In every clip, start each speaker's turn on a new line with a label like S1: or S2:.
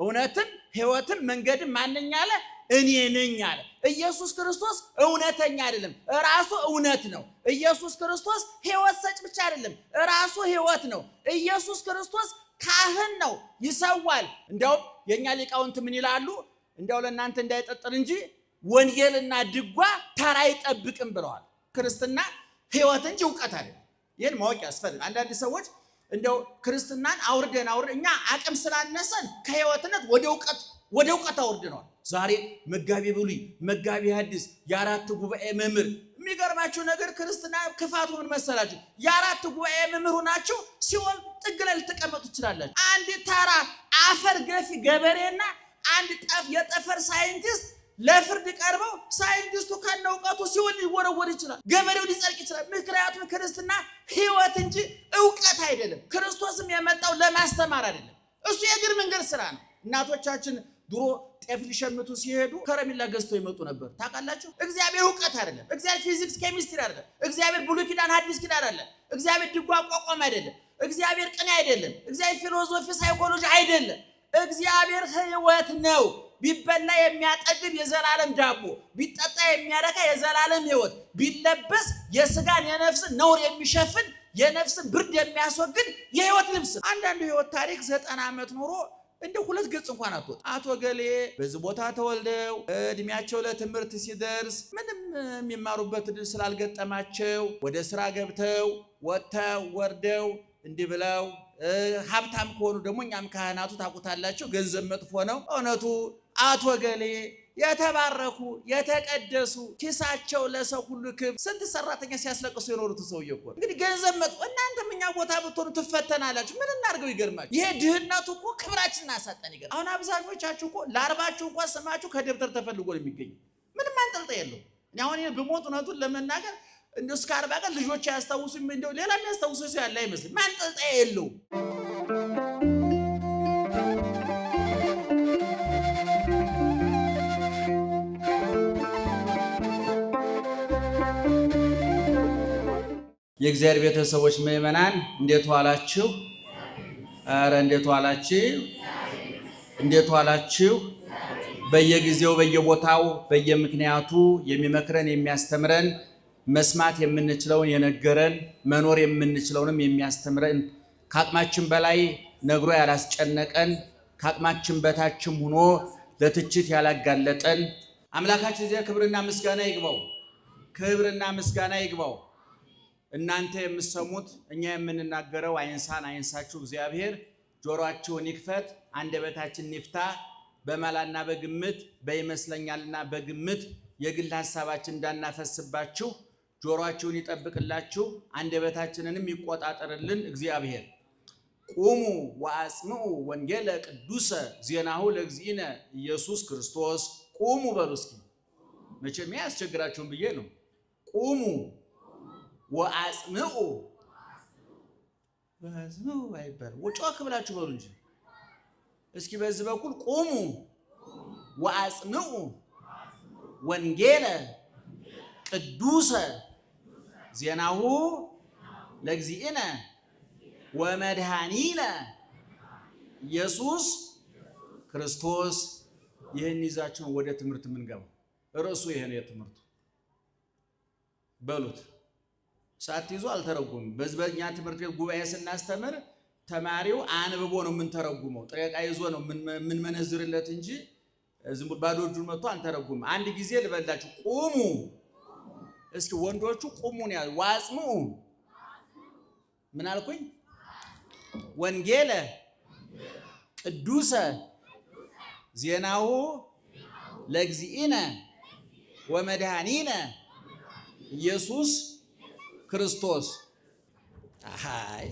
S1: እውነትም ሕይወትም መንገድም ማንኛ አለ እኔ ነኝ አለ። ኢየሱስ ክርስቶስ እውነተኛ አይደለም፣ ራሱ እውነት ነው። ኢየሱስ ክርስቶስ ሕይወት ሰጭ ብቻ አይደለም፣ ራሱ ሕይወት ነው። ኢየሱስ ክርስቶስ ካህን ነው፣ ይሰዋል። እንዲያውም የኛ ሊቃውንት ምን ይላሉ? እንዲያው ለእናንተ እንዳይጠጥር እንጂ ወንጌልና ድጓ ተራ አይጠብቅም ብለዋል። ክርስትና ሕይወት እንጂ እውቀት አይደለም። ይህን ማወቅ ያስፈልጋል። አንዳንድ ሰዎች እንደው ክርስትናን አውርደን እኛ አቅም ስላነሰን ከሕይወትነት ወደ እውቀት አውርደናል። ዛሬ መጋቢ ብሉይ መጋቢ ሐዲስ የአራት ጉባኤ መምህር። የሚገርማችሁ ነገር ክርስትና ክፋቱ ምን መሰላችሁ? የአራት ጉባኤ መምህር ሆናችሁ ሲኦል ጥግ ላይ ልትቀመጡ ትችላላችሁ። አንድ ተራ አፈር ገፊ ገበሬና አንድ የጠፈር ሳይንቲስት ለፍርድ ቀርበው ሳይንቲስቱ ከነውቀቱ ሲኦል ሊወረወር ይችላል፣ ገበሬው ሊጸድቅ ይችላል። ምክንያቱም ክርስትና ሕይወት እንጂ እውቀት አይደለም። ክርስቶስም የመጣው ለማስተማር አይደለም። እሱ የእግር መንገድ ስራ ነው። እናቶቻችን ድሮ ጤፍ ሊሸምቱ ሲሄዱ ከረሜላ ገዝተው ይመጡ ነበር። ታውቃላችሁ? እግዚአብሔር እውቀት አይደለም። እግዚአብሔር ፊዚክስ ኬሚስትሪ አይደለም። እግዚአብሔር ብሉይ ኪዳን ሐዲስ ኪዳን አይደለም። እግዚአብሔር ድጓ ቋቋም አይደለም። እግዚአብሔር ቅኔ አይደለም። እግዚአብሔር ፊሎሶፊ ሳይኮሎጂ አይደለም። እግዚአብሔር ሕይወት ነው። ቢበላ የሚያጠግብ የዘላለም ዳቦ፣ ቢጠጣ የሚያረካ የዘላለም ሕይወት፣ ቢለበስ የስጋን የነፍስን ነውር የሚሸፍን የነፍስን ብርድ የሚያስወግድ የሕይወት ልብስ። አንዳንዱ ሕይወት ታሪክ 90 ዓመት ኖሮ እንደ 2 ገጽ እንኳን አትወጣ። አቶ ገሌ በዚህ ቦታ ተወልደው እድሜያቸው ለትምህርት ሲደርስ ምንም የሚማሩበት ዕድል ስላልገጠማቸው ወደ ስራ ገብተው ወጥተው ወርደው እንዲህ ብለው ሀብታም ከሆኑ ደግሞ እኛም ካህናቱ ታውቁታላችሁ፣ ገንዘብ መጥፎ ነው። እውነቱ አቶ ገሌ የተባረኩ የተቀደሱ ኪሳቸው ለሰው ሁሉ ክብ ስንት ሰራተኛ ሲያስለቅሱ የኖሩት ሰውዬ እኮ እንግዲህ ገንዘብ መጥፎ። እናንተም እኛ ቦታ ብትሆኑ ትፈተናላችሁ። ምን እናድርገው? ይገርማችሁ። ይሄ ድህነቱ እኮ ክብራችንን አሳጣን። ይገርም። አሁን አብዛኞቻችሁ እኮ ለአርባችሁ እንኳን ስማችሁ ከደብተር ተፈልጎ ነው የሚገኝ። ምንም አንጠልጣይ የለው። እኔ አሁን ብሞት እውነቱን ለመናገር እንደው እስከ 40 ቀን ልጆች ያስታውሱኝ፣ እንደው ሌላ የሚያስታውሱ ሰው ያለ አይመስልም። ማንጠልጣይ የለው። የእግዚአብሔር ቤተሰቦች ምእመናን እንዴት ዋላችሁ? ኧረ እንዴት ዋላችሁ? እንዴት ዋላችሁ? በየጊዜው በየቦታው በየምክንያቱ የሚመክረን የሚያስተምረን መስማት የምንችለውን የነገረን መኖር የምንችለውንም የሚያስተምረን ከአቅማችን በላይ ነግሮ ያላስጨነቀን ከአቅማችን በታችም ሆኖ ለትችት ያላጋለጠን አምላካችን እዚያ ክብርና ምስጋና ይግባው። ክብርና ምስጋና ይግባው። እናንተ የምትሰሙት እኛ የምንናገረው አይንሳችሁ። እግዚአብሔር ጆሮአችሁን ይክፈት፣ አንደበታችንን ይፍታ። በመላና በግምት በይመስለኛልና በግምት የግል ሐሳባችን እንዳናፈስባችሁ ጆሮአችሁን ይጠብቅላችሁ፣ አንደበታችንንም ይቆጣጠርልን እግዚአብሔር። ቁሙ ወአጽምዑ ወንጌለ ቅዱሰ ዜናሁ ለእግዚእነ ኢየሱስ ክርስቶስ። ቁሙ በሉ እስኪ። መቼም ያስቸግራችሁን ብዬ ነው። ቁሙ ወአጽምዑ። በአጽምዑ አይባልም፣ ጮክ ብላችሁ በሉ እንጂ። እስኪ በዚህ በኩል ቁሙ ወአጽምዑ ወንጌለ ቅዱሰ ዜናሁ ለእግዚእነ ወመድኃኒነ ኢየሱስ ክርስቶስ። ይህን ይዛችሁ ነው ወደ ትምህርት የምንገባው። ርዕሱ ይሄ ነው የትምህርቱ። በሉት ሳትይዙ አልተረጉምም። በኛ ትምህርት ቤት ጉባኤ ስናስተምር ተማሪው አንብቦ ነው የምንተረጉመው። ጥሬ ዕቃ ይዞ ነው የምንመነዝርለት እንጂ ዝም ብሎ ባዶ እጁን መጥቶ አንተረጉም። አንድ ጊዜ ልበላችሁ። ቁሙ እስኪ ወንዶቹ ቁሙን ያዙ። ወአጽምዑ ምን አልኩኝ? ወንጌለ ቅዱሰ ዜናሁ ለእግዚእነ ወመድኃኒነ ኢየሱስ ክርስቶስ። አይ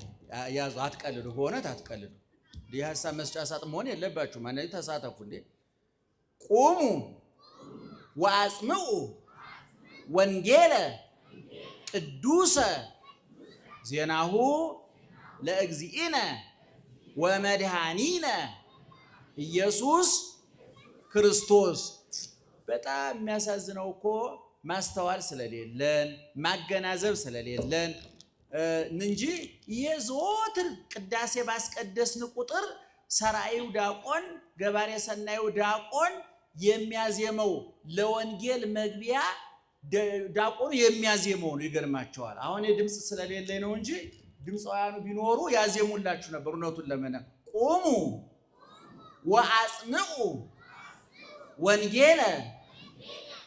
S1: ያዙ። አትቀልዱ፣ በእውነት አትቀልዱ። እንዲህ ሐሳብ መስጫ ሳጥን መሆን የለባችሁ። ማንነት ተሳተፉ እንዴ። ቁሙ ወአጽምዑ ወንጌለ ቅዱሰ ዜናሁ ለእግዚእነ ወመድኃኒነ ኢየሱስ ክርስቶስ። በጣም የሚያሳዝነው እኮ ማስተዋል ስለሌለን ማገናዘብ ስለሌለን እንጂ ይሄ ዘወትር ቅዳሴ ባስቀደስን ቁጥር ሰራዩ ዲያቆን ገባሬ ሰናዩ ዲያቆን የሚያዜመው ለወንጌል መግቢያ ዲያቆኑ የሚያዜመው ነው። ይገርማቸዋል። አሁን የድምጽ ስለሌለ ነው እንጂ ድምጻውያኑ ቢኖሩ ያዜሙላችሁ ነበር። እውነቱን ለመነ ቆሙ ወአጽምዑ ወንጌለ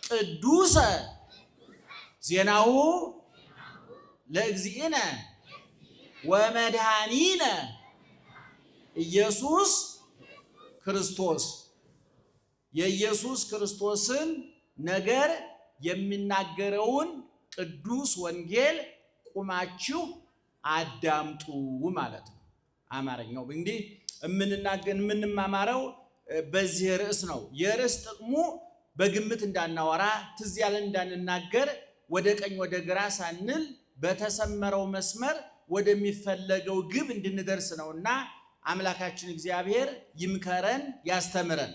S1: ቅዱሰ ዜናሁ ለእግዚእነ ወመድኃኒነ ኢየሱስ ክርስቶስ። የኢየሱስ ክርስቶስን ነገር የሚናገረውን ቅዱስ ወንጌል ቁማችሁ አዳምጡ ማለት ነው። አማርኛው እንግዲህ የምንማማረው በዚህ ርዕስ ነው። የርዕስ ጥቅሙ በግምት እንዳናወራ ትዝ ያለን እንዳንናገር ወደ ቀኝ ወደ ግራ ሳንል በተሰመረው መስመር ወደሚፈለገው ግብ እንድንደርስ ነውና አምላካችን እግዚአብሔር ይምከረን ያስተምረን።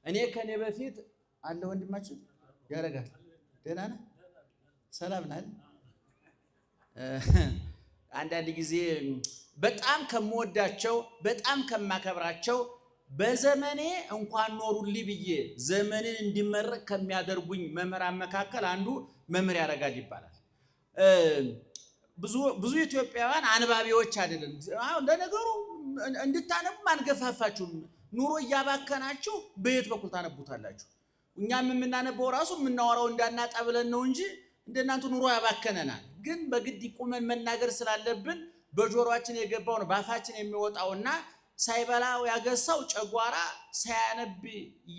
S1: እኔ ከኔ በፊት አለ ወንድማችን ያረጋል። ደህና ነህ? ሰላም ነህ? አንዳንድ ጊዜ በጣም ከምወዳቸው በጣም ከማከብራቸው በዘመኔ እንኳን ኖሩልኝ ብዬ ዘመንን እንዲመረቅ ከሚያደርጉኝ መምህራን መካከል አንዱ መምህር ያረጋል ይባላል። ብዙ ኢትዮጵያውያን አንባቢዎች አይደለም። ለነገሩ እንድታነቡ አንገፋፋችሁም። ኑሮ እያባከናችሁ በየት በኩል ታነቡታላችሁ? እኛም የምናነበው ራሱ የምናወራው እንዳናጣ ብለን ነው እንጂ እንደናንተ ኑሮ ያባከነናል። ግን በግድ ቁመን መናገር ስላለብን በጆሮአችን የገባው ነው ባፋችን የሚወጣውና ሳይበላው ያገሳው ጨጓራ ሳያነብ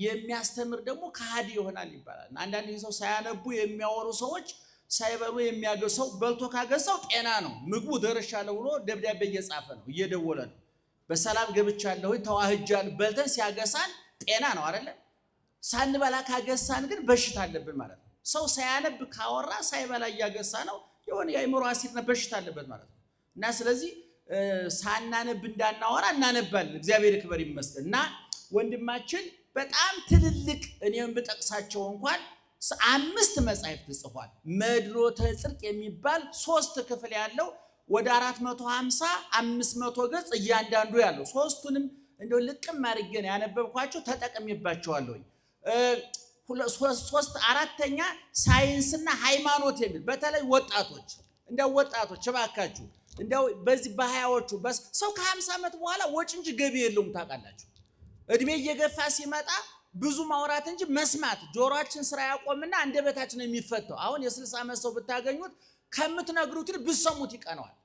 S1: የሚያስተምር ደግሞ ከሃዲ ይሆናል ይባላል። አንዳንድ ሰው ሳያነቡ የሚያወሩ ሰዎች ሳይበሉ የሚያገሳው በልቶ ካገሳው ጤና ነው። ምግቡ ደርሻለሁ ብሎ ደብዳቤ እየጻፈ ነው፣ እየደወለ ነው። በሰላም ገብቻለሁ ተዋህጃለሁ በልተን ሲያገሳን ጤና ነው አይደለ? ሳንበላ ካገሳን ግን በሽታ አለብን ማለት ነው። ሰው ሳያነብ ካወራ ሳይበላ እያገሳ ነው፣ የሆነ የአእምሮ አሲድ ነው፣ በሽታ አለበት ማለት ነው። እና ስለዚህ ሳናነብ እንዳናወራ እናነባለን። እግዚአብሔር ይክበር ይመስገን። እና ወንድማችን በጣም ትልልቅ እኔም ብጠቅሳቸው እንኳን 5 መጻሕፍት ጽፏል። መድሎተ ጽድቅ የሚባል 3 ክፍል ያለው ወደ 450 500 ገጽ እያንዳንዱ ያለው ሶስቱንም እንደው ልቅም አድርገን ያነበብኳቸው ተጠቅሜባቸዋለሁ። 4ኛ ሳይንስና ሃይማኖት የሚል በተለይ ወጣቶች እንደው ወጣቶች እባካችሁ እንደው በዚህ በሃያዎቹ ሰው ከ50 ዓመት በኋላ ወጭ እንጂ ገቢ የለውም ታውቃላችሁ። እድሜ እየገፋ ሲመጣ ብዙ ማውራት እንጂ መስማት ጆሮአችን ስራ ያቆምና አንደበታችን የሚፈተው። አሁን የ60 ዓመት ሰው ብታገኙት ከምትነግሩት ብትሰሙት ይቀነዋል።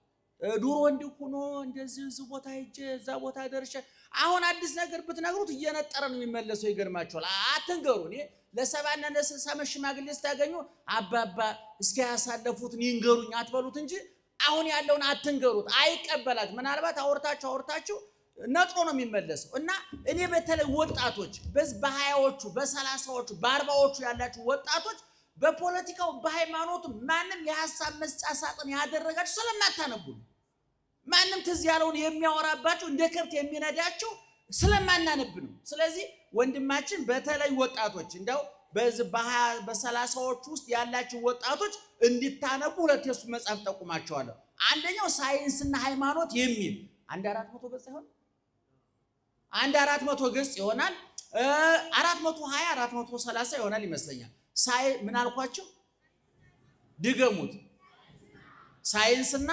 S1: ዱሮ እንዲሆኖ እንደዚህ ቦታ ሄጄ እዛ ቦታ ደርሼ አሁን አዲስ ነገር ብትነግሩት እየነጠረ ነው የሚመለሰው። ይገርማችኋል። አትንገሩ። እኔ ለ70 እና ለ60 ዓመት ሽማግሌ ስታገኙ አባባ እስኪ ያሳለፉትን ይንገሩኝ አትበሉት እንጂ አሁን ያለውን አትንገሩት። አይቀበላት። ምናልባት አውርታችሁ ነጥሮ ነው የሚመለሰው። እና እኔ በተለይ ወጣቶች በ20ዎቹ በ30ዎቹ በ40ዎቹ ያላችሁ ወጣቶች በፖለቲካው በሃይማኖቱ ማንም የሐሳብ መስጫ ሳጥን ያደረጋችሁ ስለማታነቡ ማንም ትዝ ያለውን የሚያወራባችሁ እንደ ከብት የሚነዳችሁ ስለማናነብ ነው። ስለዚህ ወንድማችን በተለይ ወጣቶች እንደው በ30ዎቹ ውስጥ ያላችሁ ወጣቶች እንድታነቡ 2 የሱ መጽሐፍ ጠቁማቸዋለሁ። አንደኛው ሳይንስና ሃይማኖት የሚል 400 ገጽ ይሆናል። 400 ገጽ ይሆናል። 420 430 ይሆናል ይመስለኛል። ምን አልኳችሁ? ድገሙት። ሳይንስና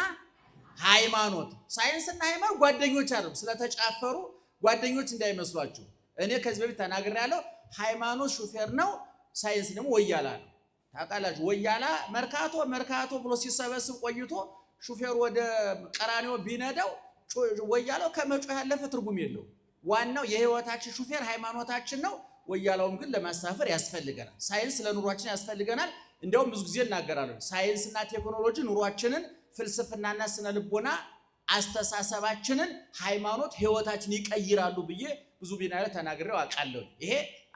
S1: ሃይማኖት። ሳይንስና ሃይማኖት ጓደኞች አይደሉም። ስለተጫፈሩ ጓደኞች እንዳይመስሏችሁ። እኔ ከዚህ በፊት ተናግሬያለሁ። ሃይማኖት ሹፌር ነው፣ ሳይንስ ደግሞ ወያላ ነው። ታውቃላችሁ። ወያላ መርካቶ ብሎ ሲሰበስብ ቆይቶ ሹፌሩ ወደ ቀራኒዮ ቢነዳው ወያላው ከመጮህ ያለፈ ትርጉም የለው። ዋናው የህይወታችን ሹፌር ሃይማኖታችን ነው። ወያላውም ግን ለማሳፈር ያስፈልገናል። ሳይንስ ለኑሯችን ያስፈልገናል። እንደውም ብዙ ጊዜ እናገራለሁ። ሳይንስና ቴክኖሎጂ ኑሯችንን፣ ፍልስፍናና ስነ ልቦና አስተሳሰባችንን፣ ሃይማኖት ህይወታችን ይቀይራሉ ብዬ ብዙ ቢናለ ተናግሬው አውቃለሁ። ይሄ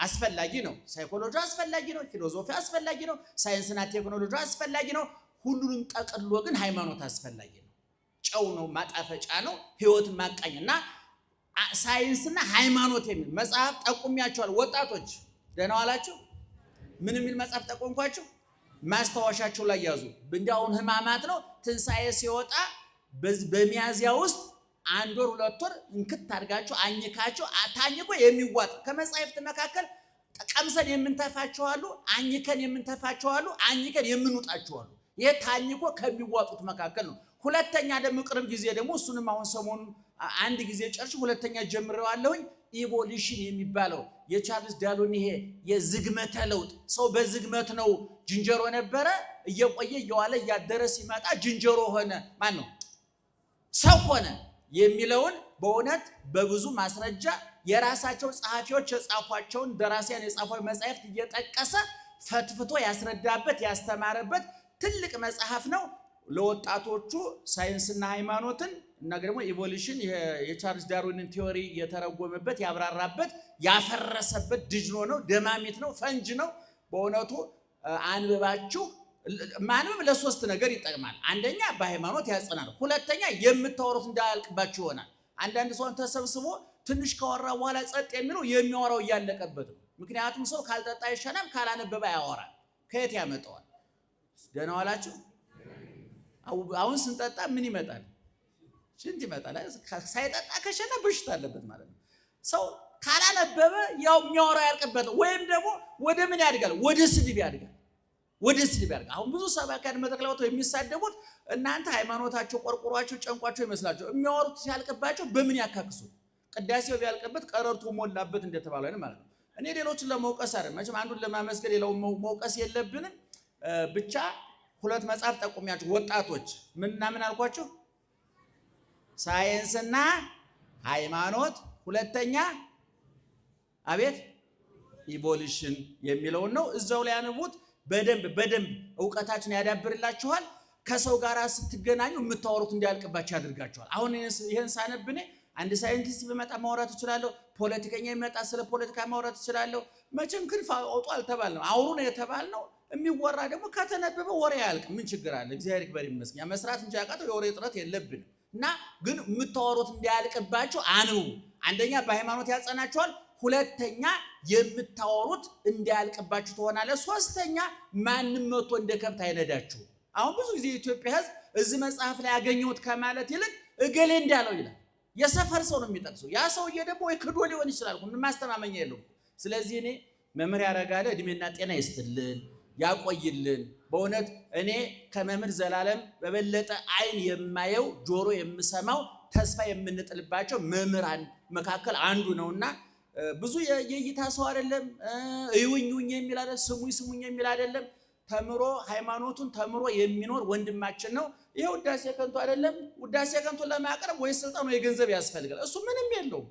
S1: አስፈላጊ ነው። ሳይኮሎጂ አስፈላጊ ነው። ፊሎሶፊ አስፈላጊ ነው። ሳይንስና ቴክኖሎጂ አስፈላጊ ነው። ሁሉንም ጠቅልሎ ግን ሃይማኖት አስፈላጊ ነው። ጨው ነው፣ ማጣፈጫ ነው፣ ህይወትን ማቃኝና ሳይንስና ሃይማኖት የሚል መጽሐፍ ጠቁሚያቸዋል። ወጣቶች ደህና ዋላችሁ። ምን የሚል መጽሐፍ ጠቆምኳችሁ? ማስታወሻቸው ላይ ያዙ። እንደው ህማማት ነው። ትንሳኤ ሲወጣ በሚያዝያ ውስጥ አንድ ወር ሁለት ወር እንክት አድርጋችሁ አኝካችሁ ታኝኮ የሚዋጥ ከመጻሕፍት መካከል ቀምሰን የምንተፋቸው አሉ፣ አኝከን የምንተፋቸው አሉ፣ አኝከን የምንውጣቸው አሉ። ይሄ ታኝኮ ከሚዋጡት መካከል ነው። ሁለተኛ ደግሞ ቅርብ ጊዜ ደግሞ እሱንም አሁን ሰሞኑን አንድ ጊዜ ጨርሼ ሁለተኛ ጀምሬዋለሁኝ። ኢቮሉሽን የሚባለው የቻርልስ ዳርዊን ይሄ የዝግመተ ለውጥ ሰው በዝግመት ነው ዝንጀሮ ነበረ እየቆየ እየዋለ እያደረ ሲመጣ ዝንጀሮ ሆነ ማን ነው ሰው ሆነ የሚለውን በእውነት በብዙ ማስረጃ የራሳቸው ጸሐፊዎች የጻፏቸውን ደራሲያን የጻፏቸው መጻሕፍት እየጠቀሰ ፈትፍቶ ያስረዳበት ያስተማረበት ትልቅ መጽሐፍ ነው። ለወጣቶቹ ሳይንስና ሃይማኖትን እና ደግሞ ኢቮሉሽን የቻርልስ ዳርዊንን ቲዮሪ የተረጎመበት ያብራራበት ያፈረሰበት ድጅኖ ነው፣ ደማሚት ነው፣ ፈንጅ ነው። በእውነቱ አንብባችሁ ማንም ለሶስት ነገር ይጠቅማል። አንደኛ በሃይማኖት ያጸናል፣ ሁለተኛ የምታወሩት እንዳያልቅባችሁ ይሆናል። አንዳንድ ሰው ተሰብስቦ ትንሽ ካወራ በኋላ ጸጥ የሚለው የሚያወራው እያለቀበት ነው። ምክንያቱም ሰው ካልጠጣ ይሻላል፣ ካላነበበ ያወራል። ከየት ያመጣዋል? ደህና ዋላችሁ። አሁን ስንጠጣ ምን ይመጣል? ሽንት ይመጣል። ሳይጠጣ ከሸና በሽታ አለበት ማለት ነው። ሰው ካላነበበ ያው የሚያወራው ያልቅበት ወይም ደግሞ ወደ ምን ያድጋል? ወደ ስድብ ያድጋል። ወደ ስድብ ያድጋል። አሁን ብዙ ሰባኪያን መድረክ ላይ ወጥተው የሚሳደቡት እናንተ ሃይማኖታቸው ቆርቆሯቸው ጨንቋቸው ይመስላቸው የሚያወሩት ሲያልቅባቸው በምን ያካክሱት? ቅዳሴው ቢያልቅበት ቀረርቶ ሞላበት እንደተባለው አይደል ማለት ነው። እኔ ሌሎችን ለመውቀስ አይደል መቼም አንዱን ለማመስገን ሌላውን መውቀስ የለብንም። ብቻ ሁለት መጽሐፍ ጠቁሚያችሁ ወጣቶች ምንና ምን አልኳችሁ? ሳይንስና ሃይማኖት፣ ሁለተኛ አቤት ኢቮሉሽን የሚለውን ነው። እዛው ላይ ያነቡት። በደንብ ዕውቀታችን ያዳብርላችኋል። ከሰው ጋር ስትገናኙ የምታወሩት እንዲያልቅባችሁ ያደርጋችኋል። አሁን ይሄን ሳነብኔ አንድ ሳይንቲስት ቢመጣ ማውራት እችላለሁ። ፖለቲከኛ ይመጣ ስለ ፖለቲካ ማውራት እችላለሁ። መቼም ክንፍ አውጡ አልተባልንም፣ አውሩ ነው የተባልነው። የሚወራ ደግሞ ከተነበበ ወሬ ያልቅ ምን ችግር አለ? እግዚአብሔር ይክበር ይመስገን። መስራት እንጂ ያቃተው የወሬ ጥረት የለብንም። እና ግን የምታወሩት እንዲያልቅባችሁ አንብቡ። አንደኛ በሃይማኖት ያጸናችኋል፣ ሁለተኛ የምታወሩት እንዲያልቅባችሁ ትሆናለ፣ ሶስተኛ ማንም መጥቶ እንደ ከብት አይነዳችሁ። አሁን ብዙ ጊዜ የኢትዮጵያ ሕዝብ እዚህ መጽሐፍ ላይ ያገኘሁት ከማለት ይልቅ እገሌ እንዳለው ይላል። የሰፈር ሰው ነው የሚጠቅሰው። ያ ሰውዬ ደግሞ ወይ ክዶ ሊሆን ይችላል፣ ምን ማስተማመኛ የለውም። ስለዚህ እኔ መምህር ያረጋለ እድሜና ጤና ይስጥልን ያቆይልን። በእውነት እኔ ከመምህር ዘላለም በበለጠ አይን የማየው ጆሮ የምሰማው ተስፋ የምንጥልባቸው መምህራን መካከል አንዱ ነውና ብዙ የእይታ ሰው አይደለም። እዩኝ የሚል አይደለም፣ ስሙኝ የሚል አይደለም። ተምሮ ሃይማኖቱን ተምሮ የሚኖር ወንድማችን ነው። ይሄ ውዳሴ ከንቱ አይደለም። ውዳሴ ከንቱ ለማቅረብ ወይ ስልጣን ወይ ገንዘብ ያስፈልጋል። እሱ ምንም የለውም፣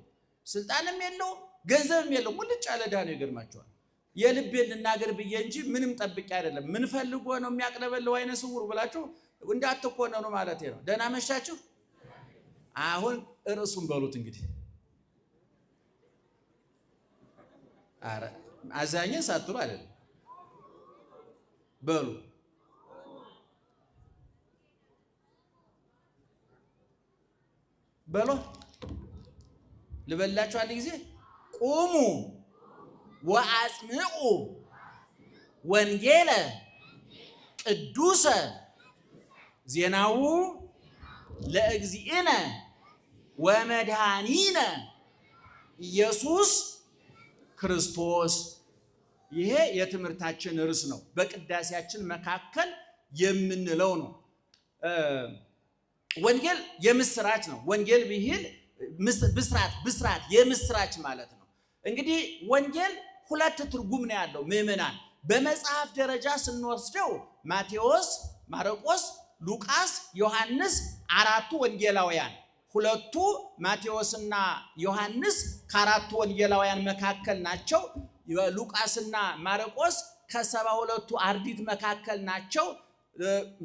S1: ስልጣንም የለውም፣ ገንዘብም የለውም። ሙልጭ ያለ ድሃ ነው። ይገርማቸዋል። የልቤን ልናገር ብዬ እንጂ ምንም ጠብቄ አይደለም። ምን ፈልጎ ነው የሚያቅለበለው አይነ ስውር ብላችሁ እንዳትኮነኑ ማለት ነው። ደህና መሻችሁ። አሁን ርዕሱን በሉት እንግዲህ። አረ አዛኘን ሳትሉ አይደለም በሉ። በሎ ልበላችሁ አንድ ጊዜ ቁሙ ወአጽምዑ ወንጌለ ቅዱሰ ዜናው ለእግዚእነ ወመድኃኒነ ኢየሱስ ክርስቶስ። ይሄ የትምህርታችን ርዕስ ነው። በቅዳሴያችን መካከል የምንለው ነው። ወንጌል የምስራች ነው። ወንጌል ብሂል ብስራት የምስራች ማለት ነው። እንግዲህ ወንጌል ሁለት ትርጉም ነው ያለው። ምዕመናን በመጽሐፍ ደረጃ ስንወስደው ማቴዎስ፣ ማርቆስ፣ ሉቃስ፣ ዮሐንስ አራቱ ወንጌላውያን፣ ሁለቱ ማቴዎስና ዮሐንስ ከአራቱ ወንጌላውያን መካከል ናቸው። ሉቃስና ማርቆስ ከ72ቱ አርድእት መካከል ናቸው።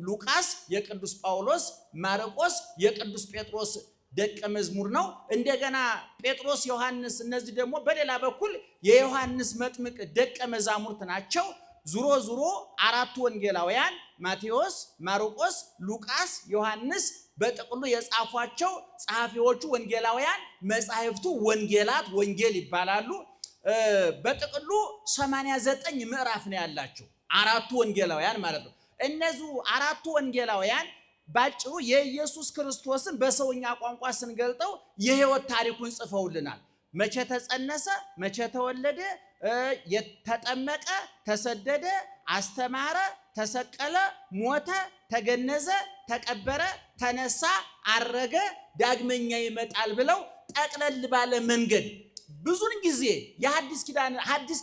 S1: ሉቃስ የቅዱስ ጳውሎስ፣ ማርቆስ የቅዱስ ጴጥሮስ ደቀ መዝሙር ነው። እንደገና ጴጥሮስ፣ ዮሐንስ እነዚህ ደግሞ በሌላ በኩል የዮሐንስ መጥምቅ ደቀ መዛሙርት ናቸው። ዙሮ አራቱ ወንጌላውያን ማቴዎስ፣ ማርቆስ፣ ሉቃስ፣ ዮሐንስ በጥቅሉ የጻፏቸው ጸሐፊዎቹ ወንጌላውያን መጻሕፍቱ ወንጌላት ወንጌል ይባላሉ። በጥቅሉ 89 ምዕራፍ ነው ያላቸው አራቱ ወንጌላውያን ማለት ነው። እነዚህ አራቱ ወንጌላውያን ባጭሩ የኢየሱስ ክርስቶስን በሰውኛ ቋንቋ ስንገልጠው የህይወት ታሪኩን ጽፈውልናል። መቼ ተጸነሰ፣ መቼ ተወለደ፣ ተጠመቀ፣ ተሰደደ፣ አስተማረ፣ ተሰቀለ፣ ሞተ፣ ተገነዘ፣ ተቀበረ፣ ተነሳ፣ አረገ፣ ዳግመኛ ይመጣል ብለው ጠቅለል ባለ መንገድ ብዙን ጊዜ የሐዲስ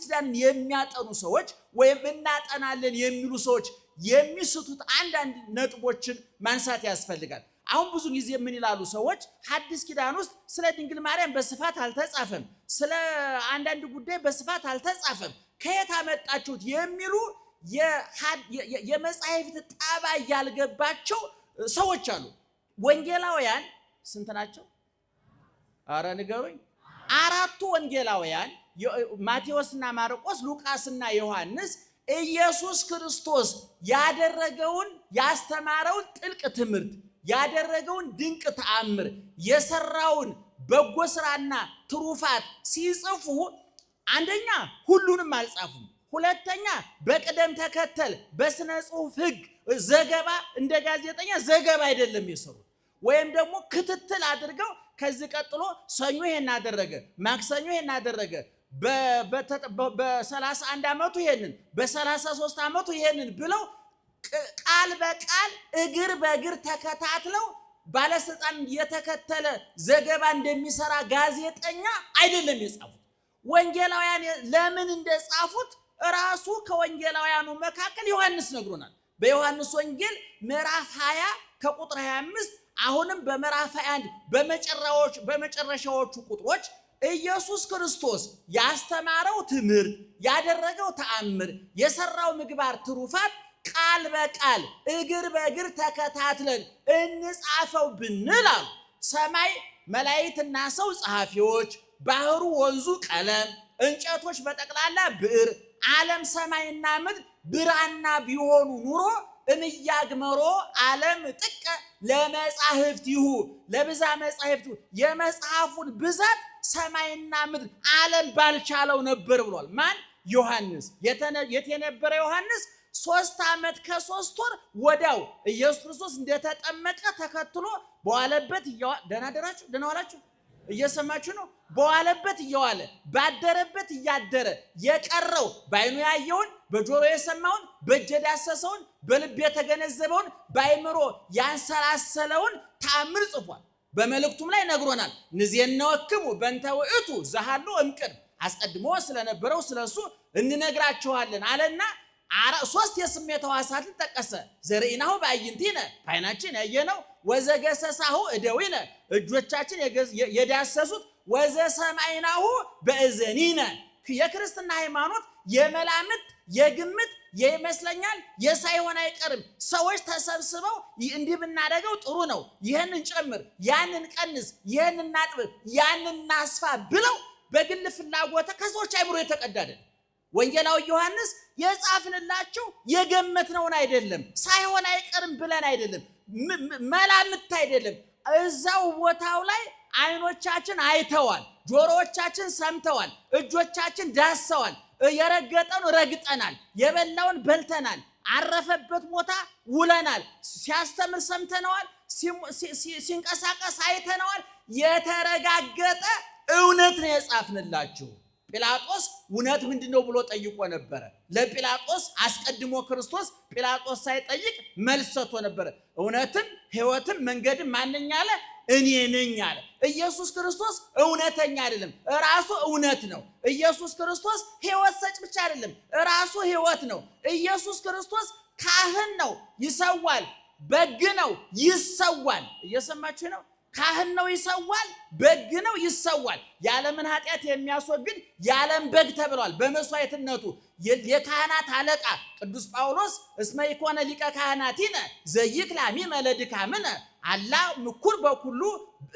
S1: ኪዳንን የሚያጠኑ ሰዎች ወይም እናጠናለን የሚሉ ሰዎች የሚስቱት አንዳንድ ነጥቦችን ማንሳት ያስፈልጋል። አሁን ብዙ ጊዜ ምን ይላሉ ሰዎች? ሐዲስ ኪዳን ውስጥ ስለ ድንግል ማርያም በስፋት አልተጻፈም፣ ስለ አንዳንድ ጉዳይ በስፋት አልተጻፈም፣ ከየት አመጣችሁት የሚሉ የመጻሕፍት ጠባይ ያልገባቸው ሰዎች አሉ። ወንጌላውያን ስንት ናቸው? አረ ንገሩኝ። 4ቱ ወንጌላውያን ማቴዎስና ማርቆስ፣ ሉቃስና ዮሐንስ ኢየሱስ ክርስቶስ ያደረገውን ያስተማረውን ጥልቅ ትምህርት ያደረገውን ድንቅ ተአምር የሰራውን በጎ ስራና ትሩፋት ሲጽፉ አንደኛ ሁሉንም አልጻፉም፣ ሁለተኛ በቅደም ተከተል በስነ ጽሑፍ ሕግ ዘገባ እንደ ጋዜጠኛ ዘገባ አይደለም የሰሩት፣ ወይም ደግሞ ክትትል አድርገው ከዚህ ቀጥሎ ሰኞ ይሄን አደረገ፣ ማክሰኞ ይሄን አደረገ፣ በ31 ዓመቱ ይሄንን፣ በ33 ዓመቱ ይሄንን ብለው ቃል በቃል እግር በእግር ተከታትለው ባለስልጣን የተከተለ ዘገባ እንደሚሰራ ጋዜጠኛ አይደለም የጻፉት። ወንጌላውያን ለምን እንደጻፉት ራሱ ከወንጌላውያኑ መካከል ዮሐንስ ነግሮናል። በዮሐንስ ወንጌል ምዕራፍ 20 ከቁጥር 25 አሁንም በምዕራፍ 21 በመጨረሻዎቹ ቁጥሮች ኢየሱስ ክርስቶስ ያስተማረው ትምህርት፣ ያደረገው ተአምር፣ የሰራው ምግባር ትሩፋት ቃል በቃል እግር በእግር ተከታትለን እንጻፈው ብንል አሉ ሰማይ መላእክትና ሰው ጸሐፊዎች፣ ባህሩ ወንዙ ቀለም፣ እንጨቶች በጠቅላላ ብዕር፣ ዓለም ሰማይና ምድር ብራና ቢሆኑ ኑሮ እምያግመሮ ዓለም ጥቀ ለመጻሕፍቲሁ ለብዛ መጻሕፍቲሁ የመጽሐፉን ብዛት ሰማይና ምድር ዓለም ባልቻለው ነበር ብሏል። ማን? ዮሐንስ። የነበረ ዮሐንስ 3 ዓመት ከ3 ወር ወዲያው ኢየሱስ ክርስቶስ እንደተጠመቀ ተከትሎ በዋለበት ደህና አደራችሁ፣ ደህና ዋላችሁ፣ እየሰማችሁ ነው። በዋለበት እየዋለ ባደረበት እያደረ የቀረው በዓይኑ ያየውን በጆሮ የሰማውን በእጅ የዳሰሰውን በልብ የተገነዘበውን በአእምሮ ያንሰላሰለውን ተአምር ጽፏል። በመልእክቱም ላይ ነግሮናል። ንዜነወክሙ በእንተ ውእቱ ዘሃሎ እምቅድም፣ አስቀድሞ ስለነበረው ስለሱ እንነግራችኋለን አለና 3 የስሜት ሕዋሳትን ጠቀሰ። ዘርኢናሁ በአዕይንቲነ፣ በዓይናችን ያየነው፣ ወዘገሰሳሁ እደዊነ፣ እጆቻችን የዳሰሱት፣ ወዘሰማዕናሁ በእዘኒነ። የክርስትና ሃይማኖት የመላምት የግምት የይመስለኛል የሳይሆን አይቀርም። ሰዎች ተሰብስበው እንዲህ ብናደርገው ጥሩ ነው፣ ይህንን ጨምር፣ ያንን ቀንስ፣ ይህንን እናጥብብ፣ ያንን እናስፋ ብለው በግል ፍላጎት ከሰዎች አይምሮ የተቀዳደ ወንጌላዊ ዮሐንስ የጻፍንላችሁ የገመትነውን አይደለም፣ ሳይሆን አይቀርም ብለን አይደለም፣ መላምት አይደለም። እዛው ቦታው ላይ አይኖቻችን አይተዋል፣ ጆሮዎቻችን ሰምተዋል፣ እጆቻችን ዳሰዋል፣ የረገጠውን ረግጠናል፣ የበላውን በልተናል፣ አረፈበት ቦታ ውለናል፣ ሲያስተምር ሰምተነዋል፣ ሲንቀሳቀስ አይተነዋል። የተረጋገጠ እውነት ነው የጻፍንላችሁ። ጲላጦስ እውነት ምንድነው ብሎ ጠይቆ ነበረ። ለጲላጦስ አስቀድሞ ክርስቶስ ጲላጦስ ሳይጠይቅ መልስ ሰጥቶ ነበረ። እውነትም ሕይወትም መንገድም ማንኛ አለ? እኔ ነኝ አለ። ኢየሱስ ክርስቶስ እውነተኛ አይደለም፣ ራሱ እውነት ነው። ኢየሱስ ክርስቶስ ሕይወት ሰጭ ብቻ አይደለም፣ ራሱ ሕይወት ነው። ኢየሱስ ክርስቶስ ካህን ነው፣ ይሰዋል። በግ ነው፣ ይሰዋል። እየሰማችሁ ነው? ካህን ነው፣ ይሰዋል። በግ ነው፣ ይሰዋል። የዓለምን ኃጢአት የሚያስወግድ የዓለም በግ ተብሏል። በመስዋዕትነቱ የካህናት አለቃ ቅዱስ ጳውሎስ እስመ ኢኮነ ሊቀ ካህናቲነ ዘይክላሚመ ለድካምነ አላ ምኩር በኩሉ፣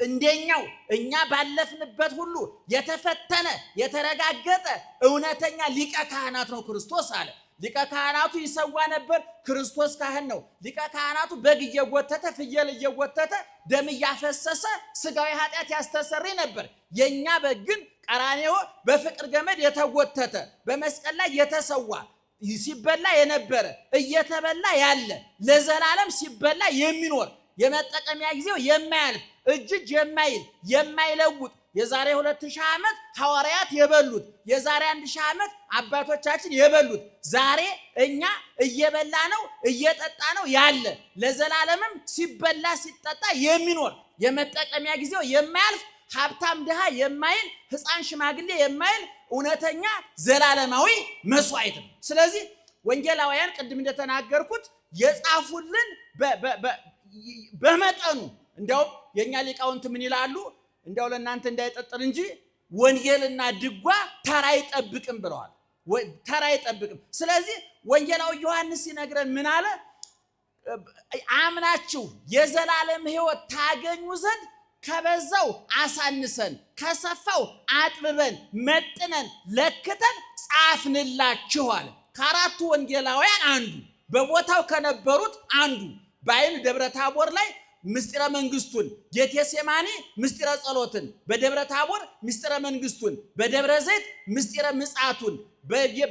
S1: እንደኛው እኛ ባለፍንበት ሁሉ የተፈተነ የተረጋገጠ እውነተኛ ሊቀ ካህናት ነው ክርስቶስ አለ። ሊቀ ካህናቱ ይሰዋ ነበር፣ ክርስቶስ ካህን ነው። ሊቀ ካህናቱ በግ እየጎተተ ፍየል እየጎተተ ደም እያፈሰሰ ስጋዊ ኃጢአት ያስተሰርይ ነበር። የኛ በግ ግን ቀራንዮ በፍቅር ገመድ የተጎተተ በመስቀል ላይ የተሰዋ ሲበላ የነበረ እየተበላ ያለ ለዘላለም ሲበላ የሚኖር የመጠቀሚያ ጊዜው የማያልፍ እጅ የማይል የማይለውጥ የዛሬ 2000 ዓመት ሐዋርያት የበሉት የዛሬ 1000 ዓመት አባቶቻችን የበሉት ዛሬ እኛ እየበላ ነው እየጠጣ ነው ያለ ለዘላለምም ሲበላ ሲጠጣ የሚኖር የመጠቀሚያ ጊዜው የማያልፍ ሀብታም ድሃ የማይል ሕፃን ሽማግሌ የማይል እውነተኛ ዘላለማዊ መስዋዕት ነው። ስለዚህ ወንጌላውያን ቅድም እንደተናገርኩት የጻፉልን በመጠኑ እንደው የኛ ሊቃውንት ምን ይላሉ? እንደው ለእናንተ እንዳይጠጥር እንጂ ወንጌልና ድጓ ተራ አይጠብቅም ብለዋል። ተራ አይጠብቅም። ስለዚህ ወንጌላዊ ዮሐንስ ሲነግረን ምን አለ? አምናችሁ የዘላለም ሕይወት ታገኙ ዘንድ ከበዛው አሳንሰን ከሰፋው አጥብበን መጥነን ለክተን ጻፍንላችኋል። ከአራቱ ወንጌላውያን አንዱ በቦታው ከነበሩት አንዱ በአይን ደብረ ታቦር ላይ ምስጢረ መንግስቱን ጌቴሴማኒ ምስጢረ ጸሎትን በደብረ ታቦር ምስጢረ መንግስቱን በደብረ ዘይት ምስጢረ ምጽአቱን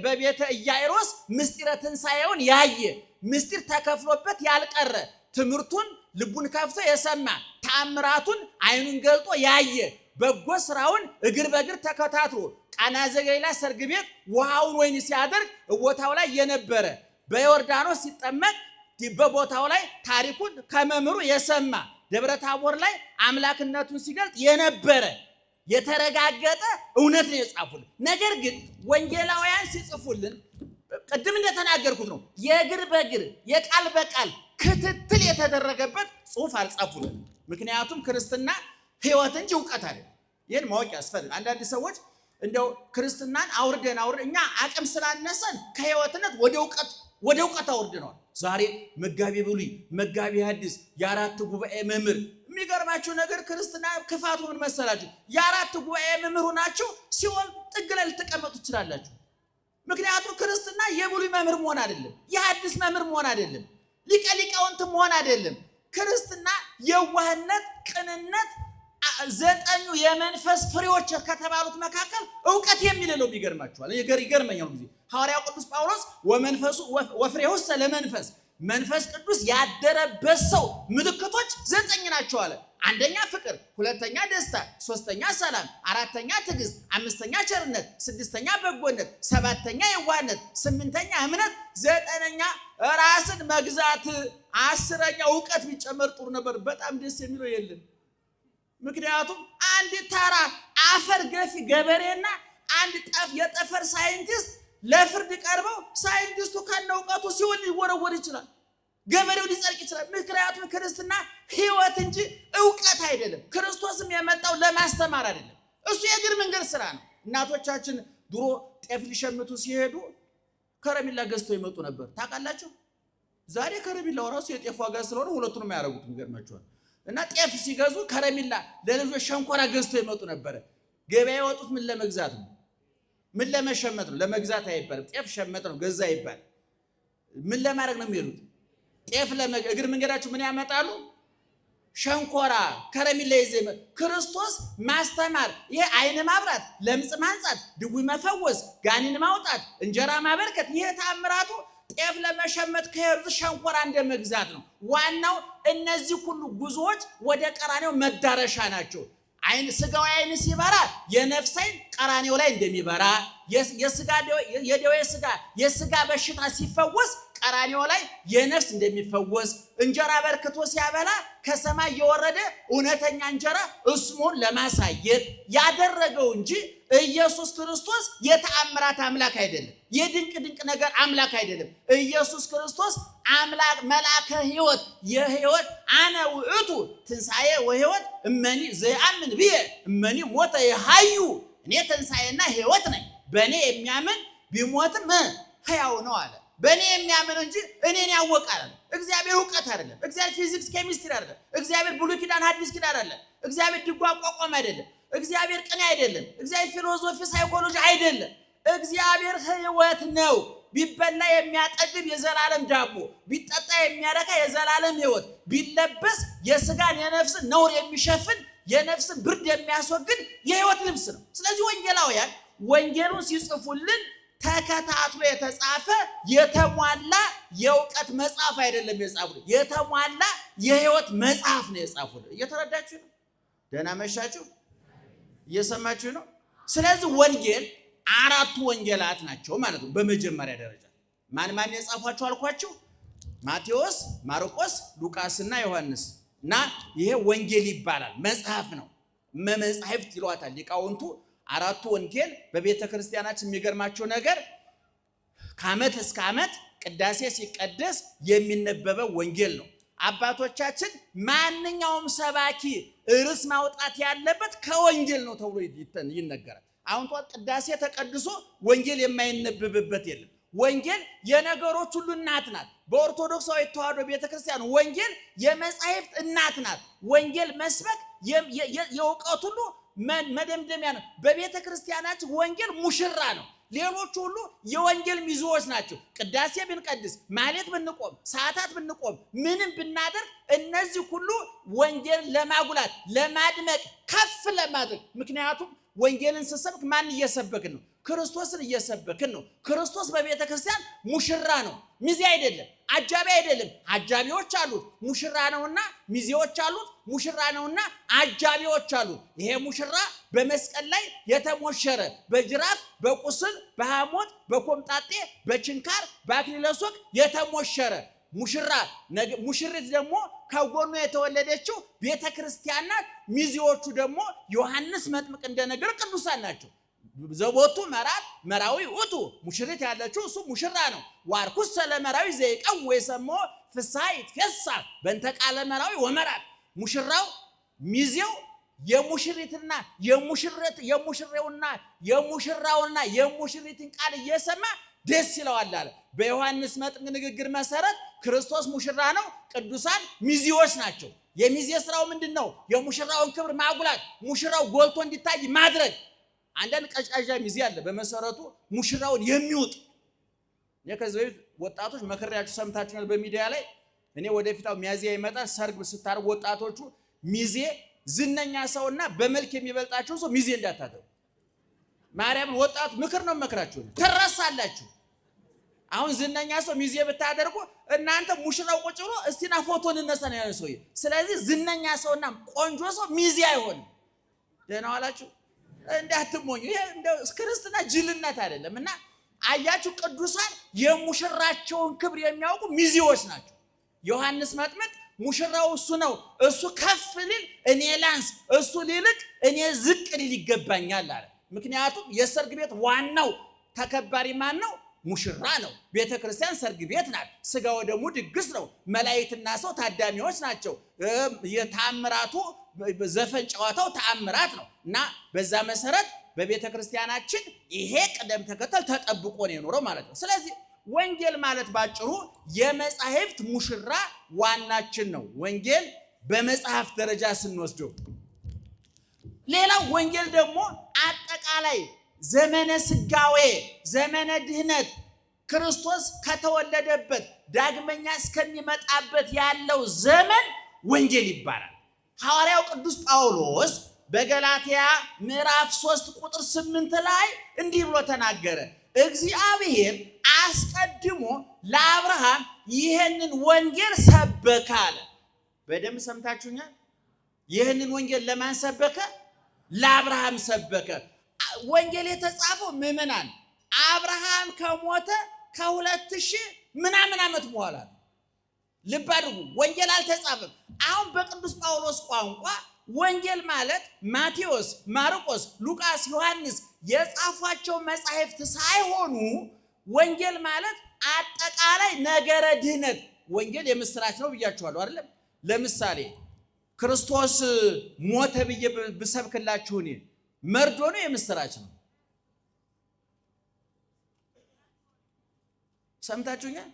S1: በቤተ ኢያኢሮስ ምስጢረ ትንሣኤውን ያየ ምስጢር ተከፍሎበት ያልቀረ ትምህርቱን ልቡን ከፍቶ የሰማ ተአምራቱን አይኑን ገልጦ ያየ በጎ ስራውን እግር በእግር ተከታትሎ ቃና ዘገሊላ ሰርግ ቤት ውሃውን ወይን ሲያደርግ ቦታው ላይ የነበረ በዮርዳኖስ ሲጠመቅ በቦታው ላይ ታሪኩን ከመምሩ የሰማ ደብረ ታቦር ላይ አምላክነቱን ሲገልጥ የነበረ የተረጋገጠ እውነት ነው የጻፉልን። ነገር ግን ወንጌላውያን ሲጽፉልን ቅድም እንደተናገርኩት ነው የእግር በእግር የቃል በቃል ክትትል የተደረገበት ጽሑፍ አልጻፉልን። ምክንያቱም ክርስትና ሕይወት እንጂ እውቀት አይደለም። ይህን ማወቅ ያስፈልጋል። አንዳንድ ሰዎች እንደው ክርስትናን አውርደን እኛ አቅም ስላነሰን ከሕይወትነት ወደ እውቀት አውርደነዋል። ዛሬ መጋቢ ብሉይ መጋቢ ሐዲስ የአራት ጉባኤ መምህር። የሚገርማችሁ ነገር ክርስትና ክፋቱ ምን መሰላችሁ? የአራት ጉባኤ መምህሩ ናችሁ ሲሆን ጥግ ላይ ልትቀመጡ ትችላላችሁ። ምክንያቱም ክርስትና የብሉይ መምህር መሆን አይደለም፣ የሐዲስ መምህር መሆን አይደለም፣ ሊቀ ሊቃውንት መሆን አይደለም። ክርስትና የዋህነት፣ ቅንነት፣ 9 የመንፈስ ፍሬዎች ከተባሉት መካከል እውቀት የሚለው ይገርማችኋል። ይገርመኛል ጊዜ ሐዋርያው ቅዱስ ጳውሎስ ወመንፈሱ ወፍሬሁሰ ለመንፈስ መንፈስ ቅዱስ ያደረበት ሰው ምልክቶች 9 ናቸው አለ። አንደኛ ፍቅር፣ ሁለተኛ ደስታ፣ ሶስተኛ ሰላም፣ አራተኛ ትዕግስት፣ አምስተኛ ቸርነት፣ ስድስተኛ በጎነት፣ ሰባተኛ የዋህነት፣ ስምንተኛ እምነት፣ 9ኛ ራስን መግዛት፣ 10ኛ እውቀት ቢጨመር ጥሩ ነበር። በጣም ደስ የሚለው የለም። ምክንያቱም አንድ ተራ አፈር ገፊ ገበሬና አንድ የጠፈር ሳይንቲስት ለፍርድ ቀርበው ሳይንቲስቱ ከነ እውቀቱ ሲሆን ሊወረወር ይችላል፣ ገበሬው ሊጸድቅ ይችላል። ምክንያቱም ክርስትና ሕይወት እንጂ እውቀት አይደለም። ክርስቶስም የመጣው ለማስተማር አይደለም። እሱ የእግር መንገድ ስራ ነው። እናቶቻችን ድሮ ጤፍ ሊሸምቱ ሲሄዱ ከረሚላ ገዝተው ይመጡ ነበር። ታውቃላችሁ? ዛሬ ከረሚላው ራሱ የጤፍ ዋጋ ስለሆነ ሁለቱንም ያደርጉት ይገርማችኋል። እና ጤፍ ሲገዙ ከረሚላ ለልጆች ሸንኮራ ገዝተው ይመጡ ነበር። ገበያ የወጡት ምን ለመግዛት ነው? ምን ለመሸመት ነው? ለመግዛት አይባልም። ጤፍ ሸመት ነው ገዛ ይባል። ምን ለማድረግ ነው የሚሄዱት? ጤፍ እግር መንገዳችሁ ምን ያመጣሉ? ሸንኮራ ከረሚላ ይዘው ክርስቶስ ማስተማር፣ ይሄ አይን ማብራት፣ ለምጽ ማንጻት፣ ድውይ መፈወስ፣ ጋኔን ማውጣት፣ እንጀራ ማበርከት፣ ይሄ ተአምራቱ ጤፍ ለመሸመት ከሄዱት ሸንኮራ እንደመግዛት ነው። ዋናው እነዚህ ሁሉ ጉዞዎች ወደ ቀራኔው መዳረሻ ናቸው። አይን ስጋው አይን ሲበራ የነፍስ አይን ቀራኔው ላይ እንደሚበራ የስጋ በሽታ ሲፈወስ ቀራኔው ላይ የነፍስ እንደሚፈወስ እንጀራ በርክቶ ሲያበላ ከሰማይ የወረደ እውነተኛ እንጀራ እስሙን ለማሳየት ያደረገው እንጂ ኢየሱስ ክርስቶስ የተአምራት አምላክ አይደለም። የድንቅ ነገር አምላክ አይደለም። ኢየሱስ ክርስቶስ አምላክ መልአከ ሕይወት የሕይወት አነ ውእቱ ትንሣኤ ወሕይወት እመኒ ዘየአምን ብየ እመኒ ሞተ የሐዩ እኔ ትንሣኤና ሕይወት ነኝ፣ በእኔ የሚያምን ቢሞትም ሕያው ነው አለ። በእኔ የሚያምን እንጂ እኔን ያወቃል። እግዚአብሔር እውቀት አይደለም። እግዚአብሔር ፊዚክስ ኬሚስትሪ አይደለም። እግዚአብሔር ብሉይ ኪዳን ሐዲስ ኪዳን አይደለም። እግዚአብሔር ድጓ አቋቋም አይደለም። እግዚአብሔር ቅኔ አይደለም። እግዚአብሔር ፊሎሶፊ ሳይኮሎጂ አይደለም። እግዚአብሔር ሕይወት ነው። ቢበላ የሚያጠግብ የዘላለም ዳቦ፣ ቢጠጣ የሚያረካ የዘላለም ሕይወት፣ ቢለበስ የስጋን የነፍስን ነውር የሚሸፍን የነፍስን ብርድ የሚያስወግድ የሕይወት ልብስ ነው። ስለዚህ ወንጌላውያን ወንጌሉን ሲጽፉልን ተከታትሎ የተጻፈ የተሟላ የእውቀት መጽሐፍ አይደለም የጻፉት፣ የተሟላ የህይወት መጽሐፍ ነው የጻፉት። እየተረዳችሁ ነው? ደህና መሻችሁ? እየሰማችሁ ነው? ስለዚህ ወንጌል አራቱ ወንጌላት ናቸው ማለት ነው። በመጀመሪያ ደረጃ ማን የጻፏቸው አልኳችሁ? ማቴዎስ፣ ማርቆስ፣ ሉቃስና ዮሐንስ እና ይሄ ወንጌል ይባላል። መጽሐፍ ነው። መጻሕፍት ይሏታል ሊቃውንቱ። አራቱ ወንጌል በቤተ ክርስቲያናችን የሚገርማቸው ነገር ከዓመት እስከ ዓመት ቅዳሴ ሲቀደስ የሚነበበው ወንጌል ነው። አባቶቻችን ማንኛውም ሰባኪ ርዕስ ማውጣት ያለበት ከወንጌል ነው ተብሎ ይነገራል። አሁን ጧት ቅዳሴ ተቀድሶ ወንጌል የማይነበብበት የለም። ወንጌል የነገሮች ሁሉ እናት ናት። በኦርቶዶክሳዊ ተዋሕዶ ቤተክርስቲያን ወንጌል የመጻሕፍት እናት ናት። ወንጌል መስበክ የእውቀት ሁሉ መደምደሚያ ነው። በቤተ ክርስቲያናችን ወንጌል ሙሽራ ነው። ሌሎች ሁሉ የወንጌል ሚዜዎች ናቸው። ቅዳሴ ብንቀድስ፣ ማህሌት ብንቆም፣ ሰዓታት ብንቆም፣ ምንም ብናደርግ እነዚህ ሁሉ ወንጌል ለማጉላት ለማድመቅ ከፍ ለማድረግ። ምክንያቱም ወንጌልን ስሰብክ ማን እየሰበክን ነው? ክርስቶስን እየሰበክን ነው። ክርስቶስ በቤተ ክርስቲያን ሙሽራ ነው፣ ሚዜ አይደለም፣ አጃቢ አይደለም። አጃቢዎች አሉት፣ ሙሽራ ነውና ሚዜዎች አሉት፣ ሙሽራ ነውና አጃቢዎች አሉት። ይሄ ሙሽራ በመስቀል ላይ የተሞሸረ በጅራፍ በቁስል በሐሞት በኮምጣጤ በችንካር በአክሊለ ሦክ የተሞሸረ ሙሽራ። ሙሽሪት ደግሞ ከጎኑ የተወለደችው ቤተ ክርስቲያን ናት። ሚዜዎቹ ደግሞ ዮሐንስ መጥምቅ እንደነገረ ቅዱሳን ናቸው። ዘቦቱ መራት መራዊ ውቱ ሙሽሪት ያለችው እሱ ሙሽራ ነው። ዋርኩስ ለመራዊ ዘይቀው ወይሰሞ ፍስሐ ይትፈሳ በእንተ ቃለ መራዊ ወመራት። ሙሽራው ሚዜው የሙሽሪትና የሙሽራውና የሙሽሪትን ቃል እየሰማ ደስ ይለዋል አለ። በዮሐንስ መጥምቅ ንግግር መሰረት ክርስቶስ ሙሽራ ነው፣ ቅዱሳን ሚዜዎች ናቸው። የሚዜ ስራው ምንድነው? የሙሽራውን ክብር ማጉላት፣ ሙሽራው ጎልቶ እንዲታይ ማድረግ። አንዳንድ ቀጫጫ ሚዜ አለ በመሰረቱ ሙሽራውን የሚውጥ። ከዚህ በፊት ወጣቶች መከራያችሁ ሰምታችኋል በሚዲያ ላይ። እኔ ወደፊታው ሚያዚያ ይመጣል ሰርግ ስታርጉ ወጣቶቹ ሚዜ ዝነኛ ሰውና በመልክ የሚበልጣችሁ ሰው ሚዜ እንዳታደርጉ። ማርያምን ወጣቱ ምክር ነው መከራችሁ፣ ትረሳላችሁ። አሁን ዝነኛ ሰው ሚዜ ብታደርጉ እናንተ ሙሽራው ቁጭ ብሎ እስቲና ፎቶ እንነሳ ነው ያለው ሰው። ስለዚህ ዝነኛ ሰውና ቆንጆ ሰው ሚዜ አይሆንም። ደህና ዋላችሁ? እንዳትሞኙ። ይሄ እንደው ክርስትና ጅልነት አይደለም። እና አያችሁ ቅዱሳን የሙሽራቸውን ክብር የሚያውቁ ሚዜዎች ናቸው። ዮሐንስ መጥምቅ ሙሽራው እሱ ነው። እሱ ከፍ ሊል እኔ ላንስ፣ እሱ ሊልቅ እኔ ዝቅ ሊል ይገባኛል አለ። ምክንያቱም የሰርግ ቤት ዋናው ተከባሪ ማን ነው? ሙሽራ ነው። ቤተ ክርስቲያን ሰርግ ቤት ናት። ስጋው ደግሞ ድግስ ነው። መላእክትና ሰው ታዳሚዎች ናቸው። የተአምራቱ ዘፈን ጨዋታው ተአምራት ነው። እና በዛ መሰረት በቤተ ክርስቲያናችን ይሄ ቅደም ተከተል ተጠብቆ ነው የኖረው ማለት ነው። ስለዚህ ወንጌል ማለት ባጭሩ የመጻሕፍት ሙሽራ ዋናችን ነው። ወንጌል በመጽሐፍ ደረጃ ስንወስደው፣ ሌላው ወንጌል ደግሞ አጠቃላይ ዘመነ ስጋዌ ዘመነ ድህነት ክርስቶስ ከተወለደበት ዳግመኛ እስከሚመጣበት ያለው ዘመን ወንጌል ይባላል። ሐዋርያው ቅዱስ ጳውሎስ በገላትያ ምዕራፍ 3 ቁጥር 8 ላይ እንዲህ ብሎ ተናገረ። እግዚአብሔር አስቀድሞ ለአብርሃም ይህንን ወንጌል ሰበከ አለ። በደንብ ሰምታችሁኛል? ይህንን ወንጌል ለማን ሰበከ? ለአብርሃም ሰበከ። ወንጌል የተጻፈው ምዕመናን አብርሃም ከሞተ ከ2000 ምናምን ዓመት በኋላ ነው። ልብ አድርጉ። ወንጌል አልተጻፈም። አሁን በቅዱስ ጳውሎስ ቋንቋ ወንጌል ማለት ማቴዎስ፣ ማርቆስ፣ ሉቃስ፣ ዮሐንስ የጻፏቸው መጻሕፍት ሳይሆኑ ወንጌል ማለት አጠቃላይ ነገረ ድህነት። ወንጌል የምስራች ነው ብያችኋለሁ አይደለም? ለምሳሌ ክርስቶስ ሞተ ብዬ ብሰብክላችሁ እኔ መርዶ ነው የምስራች ነው? ሰምታችሁኛል?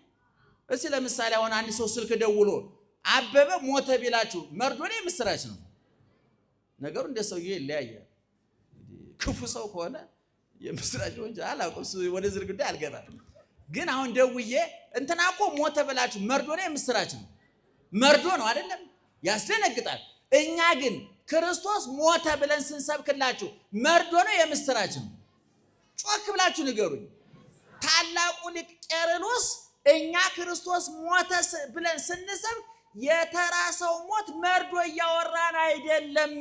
S1: እስቲ ለምሳሌ አሁን አንድ ሰው ስልክ ደውሎ አበበ ሞተ ቢላችሁ መርዶ ነው የምስራች ነው? ነገሩ እንደ ሰውዬ ይለያያል። ክፉ ሰው ከሆነ የምስራች ነው እንጂ አላውቅም፣ ወደ ዝርግ ጉዳይ አልገባም። ግን አሁን ደውዬ እንትና እኮ ሞተ ብላችሁ መርዶ ነው የምስራች ነው? መርዶ ነው አይደለም? ያስደነግጣል። እኛ ግን ክርስቶስ ሞተ ብለን ስንሰብክላችሁ መርዶ ነው የምስራች ነው? ጮክ ብላችሁ ንገሩኝ። ታላቁ ሊቅ ቄርሎስ እኛ ክርስቶስ ሞተ ብለን ስንሰብክ የተራ ሰው ሞት መርዶ እያወራን አይደለም።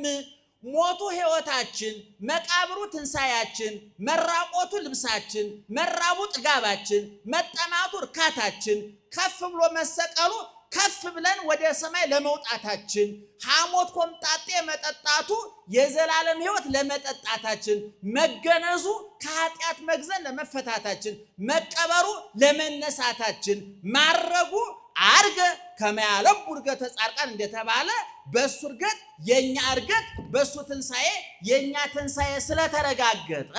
S1: ሞቱ ሕይወታችን፣ መቃብሩ ትንሣኤያችን፣ መራቆቱ ልብሳችን፣ መራቡ ጥጋባችን፣ መጠማቱ እርካታችን፣ ከፍ ብሎ መሰቀሉ ከፍ ብለን ወደ ሰማይ ለመውጣታችን፣ ሐሞት ኮምጣጤ መጠጣቱ የዘላለም ሕይወት ለመጠጣታችን፣ መገነዙ ከኃጢአት መግዘን ለመፈታታችን፣ መቀበሩ ለመነሳታችን፣ ማረጉ አርገ ከመያለቡ እርገተ ጻድቃን እንደተባለ በሱ እርገት የኛ እርገት በሱ ትንሣኤ የኛ ትንሣኤ ስለተረጋገጠ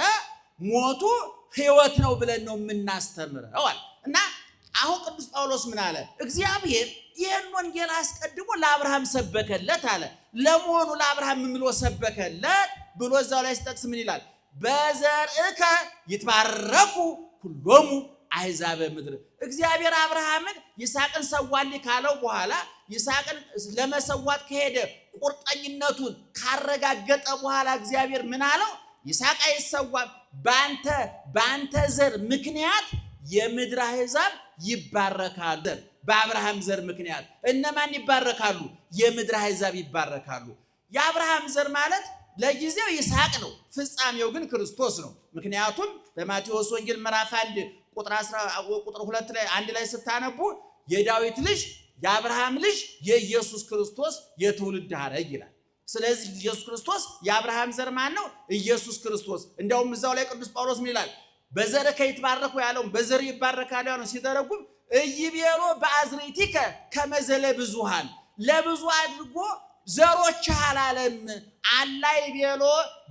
S1: ሞቱ ሕይወት ነው ብለን ነው የምናስተምረው እና አሁን ቅዱስ ጳውሎስ ምን አለ? እግዚአብሔር ይህን ወንጌል አስቀድሞ ለአብርሃም ሰበከለት አለ። ለመሆኑ ለአብርሃም ምን ብሎ ሰበከለት ብሎ እዛው ላይ ሲጠቅስ ምን ይላል? በዘርእከ ይትባረኩ ሁሎሙ አሕዛበ ምድር። እግዚአብሔር አብርሃምን ይስሐቅን ሰዋልኝ ካለው በኋላ ይስሐቅን ለመሰዋት ከሄደ ቁርጠኝነቱን ካረጋገጠ በኋላ እግዚአብሔር ምን አለው? ይስሐቅ አይሰዋም፣ በአንተ ዘር ምክንያት የምድር አሕዛብ ይባረካሉ። በአብርሃም ዘር ምክንያት እነማን ይባረካሉ? የምድር አሕዛብ ይባረካሉ። የአብርሃም ዘር ማለት ለጊዜው ይስሐቅ ነው፣ ፍጻሜው ግን ክርስቶስ ነው። ምክንያቱም በማቴዎስ ወንጌል ምዕራፍ 1 ቁጥር 2 ላይ አንድ ላይ ስታነቡ የዳዊት ልጅ የአብርሃም ልጅ የኢየሱስ ክርስቶስ የትውልድ ሐረግ ይላል። ስለዚህ ኢየሱስ ክርስቶስ የአብርሃም ዘር ማን ነው? ኢየሱስ ክርስቶስ። እንደውም እዛው ላይ ቅዱስ ጳውሎስ ምን ይላል? በዘርከ ይትባረኩ ያለው በዘር ይባረካሉ ያለው ሲተረጉም ኢይቤሎ በአዝሪቲከ ከመዘለ ብዙሃን ለብዙ አድርጎ ዘሮች አላለም። አላ ይቤሎ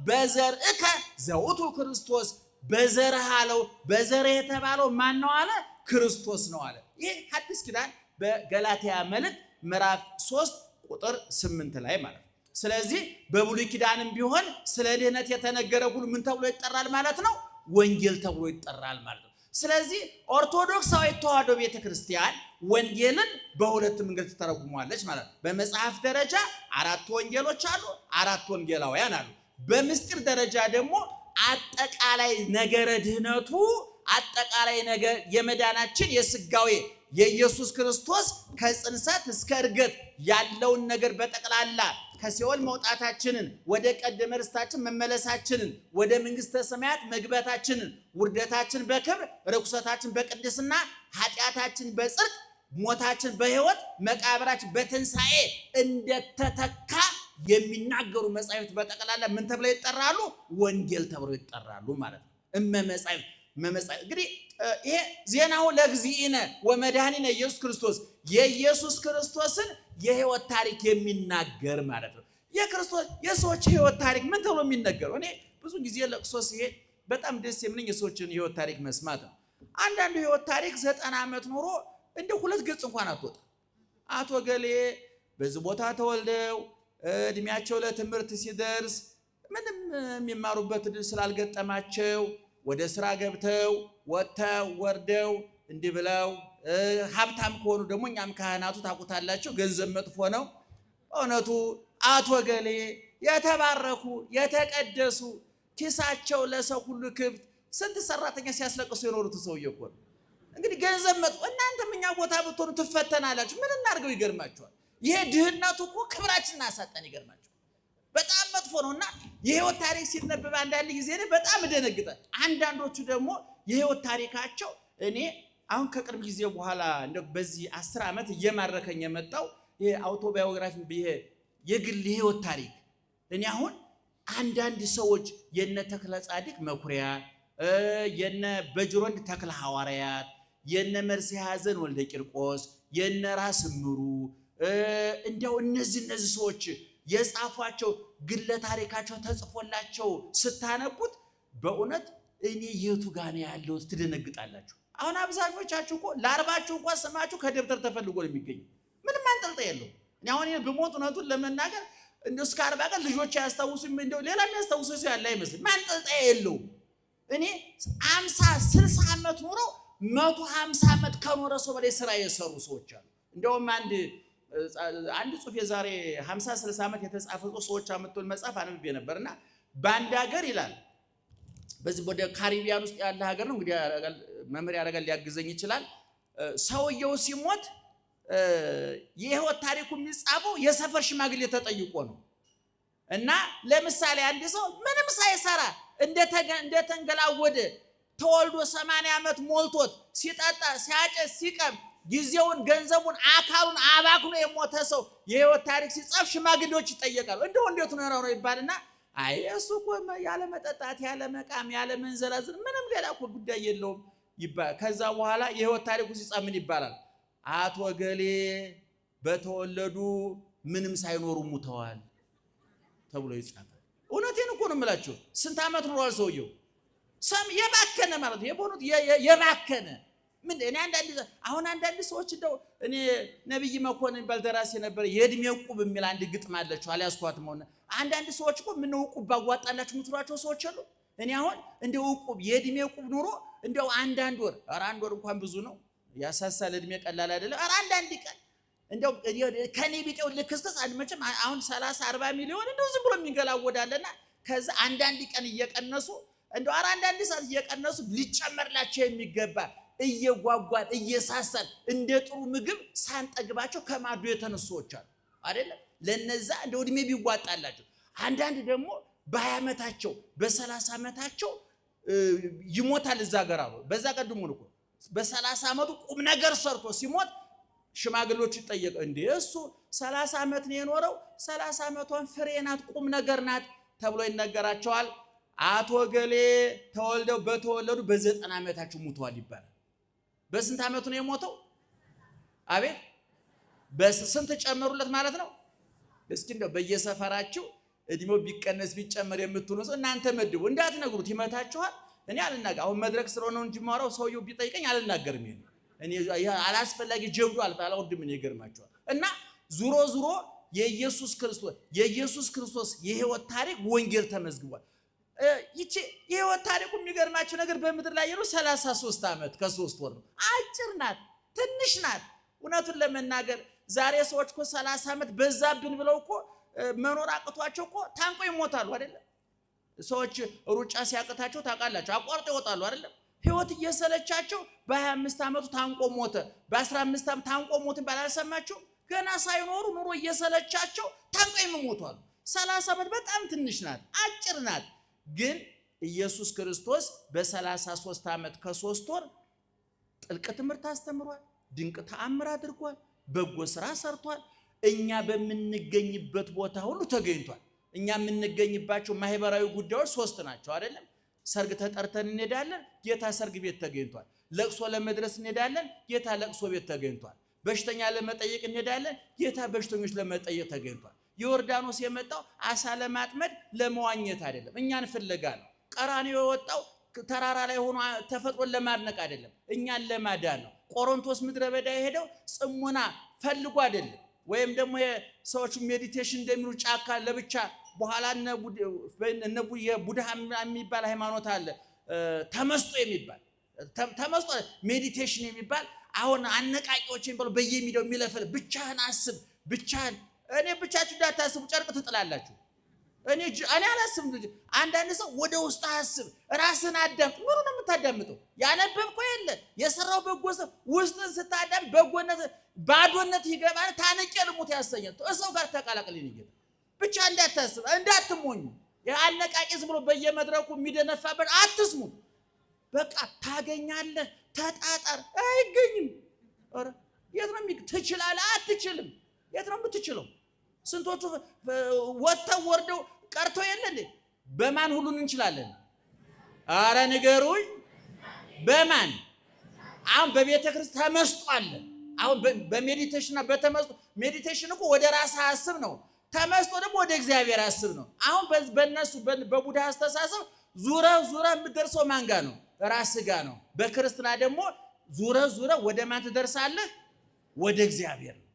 S1: በዘርእከ ዘውቱ ክርስቶስ በዘርህ አለው። በዘር የተባለው ማን ነው አለ? ክርስቶስ ነው አለ። ይህ ሐዲስ ኪዳን በገላትያ መልእክት ምዕራፍ 3 ቁጥር 8 ላይ ማለት ነው። ስለዚህ በብሉይ ኪዳንም ቢሆን ስለ ድህነት የተነገረ ሁሉ ምን ተብሎ ይጠራል ማለት ነው? ወንጌል ተብሎ ይጠራል ማለት ነው። ስለዚህ ኦርቶዶክሳዊ ተዋሕዶ ቤተክርስቲያን ወንጌልን በሁለት መንገድ ተተረጉሟለች ማለት ነው። በመጽሐፍ ደረጃ 4 ወንጌሎች አሉ፣ 4 ወንጌላውያን አሉ። በምስጢር ደረጃ ደግሞ አጠቃላይ ነገረ ድህነቱ አጠቃላይ ነገር የመዳናችን የስጋዌ የኢየሱስ ክርስቶስ ከጽንሰት እስከ እርገት ያለውን ነገር በጠቅላላ ከሲኦል መውጣታችንን ወደ ቀደመ ርስታችን መመለሳችንን ወደ መንግስተ ሰማያት መግባታችንን ውርደታችን በክብር ርኩሰታችን በቅድስና ኃጢአታችን በጽድቅ ሞታችን በሕይወት መቃብራችን በትንሣኤ እንደተተካ የሚናገሩ መጻሕፍት በጠቅላላ ምን ተብለው ይጠራሉ? ወንጌል ተብለው ይጠራሉ ማለት ነው። መጻሕፍት እንግዲህ ይሄ ዜናው ለግዚእነ ወመድኃኒነ ኢየሱስ ክርስቶስ የኢየሱስ ክርስቶስን የሕይወት ታሪክ የሚናገር ማለት ነው። የክርስቶስ የሰዎች ሕይወት ታሪክ ምን ተብሎ የሚነገረው? እኔ ብዙ ጊዜ ለቅሶ ሲሄድ በጣም ደስ የሚለኝ የሰዎችን ሕይወት ታሪክ መስማት ነው። አንዳንዱ ሕይወት ታሪክ 90 ዓመት ኖሮ እንደ 2 ገጽ እንኳን አትወጣ። አቶ ገሌ በዚህ ቦታ ተወልደው እድሜያቸው ለትምህርት ሲደርስ ምንም የሚማሩበት ዕድል ስላልገጠማቸው ወደ ስራ ገብተው ወጥተው ወርደው እንዲህ ብለው ሀብታም ከሆኑ ደግሞ እኛም ካህናቱ ታውቁታላችሁ ገንዘብ መጥፎ ነው። እውነቱ አቶ ገሌ የተባረኩ የተቀደሱ ኪሳቸው ለሰው ሁሉ ክፍት ስንት ሰራተኛ ሲያስለቅሱ የኖሩት ሰውዬው እኮ ነው። እንግዲህ ገንዘብ መጥፎ እናንተም እኛ ቦታ ብትሆኑ ትፈተናላችሁ። ምን እናድርገው? ይገርማችኋል። ይሄ ድህነቱ እኮ ክብራችንን አሳጣን። ይገርማችኋል። በጣም መጥፎ ነውና የሕይወት ታሪክ ሲነበብ አንዳንድ ጊዜ በጣም እደነግጣል። አንዳንዶቹ ደግሞ የሕይወት ታሪካቸው እኔ አሁን ከቅርብ ጊዜ በኋላ እንደው በዚህ 10 ዓመት እየማረከኝ የመጣው ይሄ አውቶባዮግራፊ የግል የሕይወት ታሪክ እኔ አሁን አንዳንድ ሰዎች የነ ተክለ ጻድቅ መኩሪያ የነ በጅሮንድ ተክለ ሐዋርያት የነ መርሴ ሐዘን ወልደ ቂርቆስ የነ ራስ ምሩ እንደው እነዚህ ሰዎች የጻፏቸው ግለ ታሪካቸው ተጽፎላቸው ስታነቡት በእውነት እኔ የቱ ጋር ነው ያለው ትደነግጣላችሁ። አሁን አብዛኞቻችሁ እኮ ለአርባችሁ እንኳን ስማችሁ ከደብተር ተፈልጎ ነው የሚገኘው። ምንም አንጠልጣይ የለው። እኔ አሁን በሞት እውነቱን ለመናገር እንደው እስከ 40 ቀን ልጆች ያስታውሱኝ እንደው ሌላ የሚያስታውሰው ሰው ያለ አይመስል አንጠልጣይ የለው። እኔ 50 60 ዓመት ኖሮ 150 ዓመት ከኖረ ሰው በላይ ስራ የሰሩ ሰዎች አሉ። እንደውም አንድ ጽሑፍ የዛሬ 50 60 ዓመት የተጻፈ ሰዎች አመጡን መጽሐፍ አንብቤ ነበርና በአንድ ሀገር ይላል በዚህ ወደ ካሪቢያን ውስጥ ያለ ሀገር ነው እንግዲህ መምህር ያደርጋል ሊያግዘኝ ይችላል። ሰውየው ሲሞት የህይወት ታሪኩ የሚጻፈው የሰፈር ሽማግሌ ተጠይቆ ነው። እና ለምሳሌ አንድ ሰው ምንም ሳይሰራ እንደተንገላወደ ተወልዶ 80 ዓመት ሞልቶት ሲጠጣ ሲያጨስ ሲቀም ጊዜውን ገንዘቡን አካሉን አባክኖ የሞተ ሰው የህይወት ታሪክ ሲጻፍ ሽማግሌዎች ይጠየቃሉ። እንደው እንዴት ነው ይባልና አይ እሱ እኮ ያለ መጠጣት ያለ መቃም ያለ መንዘላዘል ምንም ሌላ እኮ ጉዳይ የለውም ይባላል። ከዛ በኋላ የህይወት ታሪኩ ሲጻፍ ምን ይባላል? አቶ ገሌ በተወለዱ ምንም ሳይኖሩ ሙተዋል ተብሎ ይጻፋል። እውነቴን እኮ ነው የምላችሁ። ስንት ዓመት ኖሯል ሰውየው? የባከነ ማለት ነው። የቦኑት የባከነ ምን እኔ አንዳንድ ሰዎች እንደው እኔ ነብይ መኮንን ባልደራስ የነበረ የእድሜ ዕቁብ የሚል አንድ ግጥም አለችው አልያዝኳትም። አንዳንድ ሰዎች እኮ ምን ዕቁብ ባዋጣላችሁ ምትሏቸው ሰዎች አሉ። እኔ አሁን እንደው ዕቁብ የእድሜ ዕቁብ ኑሮ እንደው አንድ ወር እንኳን ብዙ ነው ያሳሳል። እድሜ ቀላል አይደለም። አንድ ቀን እንደው ከኔ ቢጤው ልክስከስ መቼም አሁን 30 40 ሚሊዮን እንደው ዝም ብሎ የሚንገላወዳለና ከዛ አንድ ቀን እየቀነሱ እንደው አንድ ሰዓት እየቀነሱ ሊጨመርላቸው የሚገባ እየጓጓን እየሳሳን እንደ ጥሩ ምግብ ሳንጠግባቸው ከማዶ የተነሱዎች አሉ አይደል? ለነዛ እንደው እድሜ ቢዋጣላቸው። አንዳንድ ደግሞ በ20 ዓመታቸው በ30 ዓመታቸው ይሞታል እዛ ጋር አሉ። በዛ ቀድሞ ነው በ30 ዓመቱ ቁም ነገር ሰርቶ ሲሞት ሽማግሌዎች ይጠየቅ እንዴ እሱ 30 ዓመት ነው የኖረው 30 ዓመቷን ፍሬ ናት ቁም ነገር ናት ተብሎ ይነገራቸዋል። አቶ ገሌ ተወልደው በተወለዱ በ90 ዓመታቸው ሙተዋል ይባላል። በስንት ዓመቱ ነው የሞተው? አቤት በስንት ጨመሩለት ማለት ነው? እስኪ እንደው በየሰፈራችሁ እድሜው ቢቀነስ ቢጨመር የምትሉ ሰው እናንተ መድቡ እንዳትነግሩት ይመታችኋል። እኔ አልናገር አሁን መድረክ ስለሆነ እንጂ ማውራው ሰውየው ቢጠይቀኝ አልናገርም። እኔ አላስፈላጊ ጀብዱ አልወድም። እኔ ይገርማችኋል። እና ዙሮ የኢየሱስ ክርስቶስ የህይወት ታሪክ ወንጌል ተመዝግቧል። ይቺ የህይወት ታሪኩ የሚገርማችሁ ነገር በምድር ላይ ያለው 33 ዓመት ከ3 ወር ነው። አጭር ናት፣ ትንሽ ናት። እውነቱን ለመናገር ዛሬ ሰዎች እኮ 30 ዓመት በዛብን ብለው እኮ መኖር አቅቷቸው እኮ ታንቆ ይሞታሉ አይደል? ሰዎች ሩጫ ሲያቅታቸው ታውቃላችሁ አቋርጦ ይወጣሉ አይደል? ህይወት እየሰለቻቸው በ25 ዓመቱ ታንቆ ሞተ፣ በ15 ዓመት ታንቆ ሞተ ባላሰማችሁ ገና ሳይኖሩ ኑሮ እየሰለቻቸው ታንቆ ይሞታሉ። 30 ዓመት በጣም ትንሽ ናት፣ አጭር ናት። ግን ኢየሱስ ክርስቶስ በ33 ዓመት ከ3 ወር ጥልቅ ትምህርት አስተምሯል፣ ድንቅ ተአምር አድርጓል፣ በጎ ስራ ሰርቷል። እኛ በምንገኝበት ቦታ ሁሉ ተገኝቷል። እኛ የምንገኝባቸው ማህበራዊ ጉዳዮች 3 ናቸው አይደለም? ሰርግ ተጠርተን እንሄዳለን፣ ጌታ ሰርግ ቤት ተገኝቷል። ለቅሶ ለመድረስ እንሄዳለን፣ ጌታ ለቅሶ ቤት ተገኝቷል። በሽተኛ ለመጠየቅ እንሄዳለን፣ ጌታ በሽተኞች ለመጠየቅ ተገኝቷል። ዮርዳኖስ የመጣው አሳ ለማጥመድ ለመዋኘት አይደለም፣ እኛን ፍለጋ ነው። ቀራንዮ የወጣው ተራራ ላይ ሆኖ ተፈጥሮን ለማድነቅ አይደለም፣ እኛን ለማዳን ነው። ቆሮንቶስ ምድረ በዳ የሄደው ጽሙና ፈልጎ አይደለም፣ ወይም ደግሞ ሰዎች ሜዲቴሽን እንደሚሉ ጫካ ለብቻ በኋላ እነ የቡድሃ የሚባል ሃይማኖት አለ፣ ተመስጦ የሚባል ተመስጦ ሜዲቴሽን የሚባል አሁን አነቃቂዎች የሚባሉ በየሚዲያው የሚለፈል ብቻህን አስብ ብቻህን እኔ ብቻችሁ እንዳታስቡ ጨርቅ ትጥላላችሁ። እኔ አላስብም። አንዳንድ ሰው ወደ ውስጥ አስብ ራስን አዳምጥ። ምኑ ነው የምታዳምጠው? ያነበብከው የለ የሰራው በጎ ሰው ውስጥን ስታዳም በጎነት ባዶነት ይገባል። ታነቀ ልሙት ያሰኛል። ሰው ጋር ተቀላቀልን ይገባ ብቻ እንዳታስብ እንዳትሞኙ። ያነቃቂ ዝም ብሎ በየመድረኩ የሚደነፋበት አትስሙ። በቃ ታገኛለህ ተጣጣር አይገኝም። ኧረ የት ነው ትችላለህ? አትችልም። የት ነው የምትችለው? ስንቶቹ ወጥተው ወርደው ቀርተው የለ እንዴ? በማን ሁሉን እንችላለን? አረ ንገሩኝ በማን? አሁን በቤተ ክርስቲያን ተመስጦ አለ። አሁን በሜዲቴሽንና በተመስጦ ሜዲቴሽን እኮ ወደ ራስ አስብ ነው፣ ተመስጦ ደግሞ ወደ እግዚአብሔር አስብ ነው። አሁን በእነሱ በቡድሃ አስተሳሰብ ዙረ የምትደርሰው ማን ጋር ነው? ራስ ጋር ነው። በክርስትና ደግሞ ዙረ ወደ ማን ትደርሳለህ? ወደ እግዚአብሔር ነው።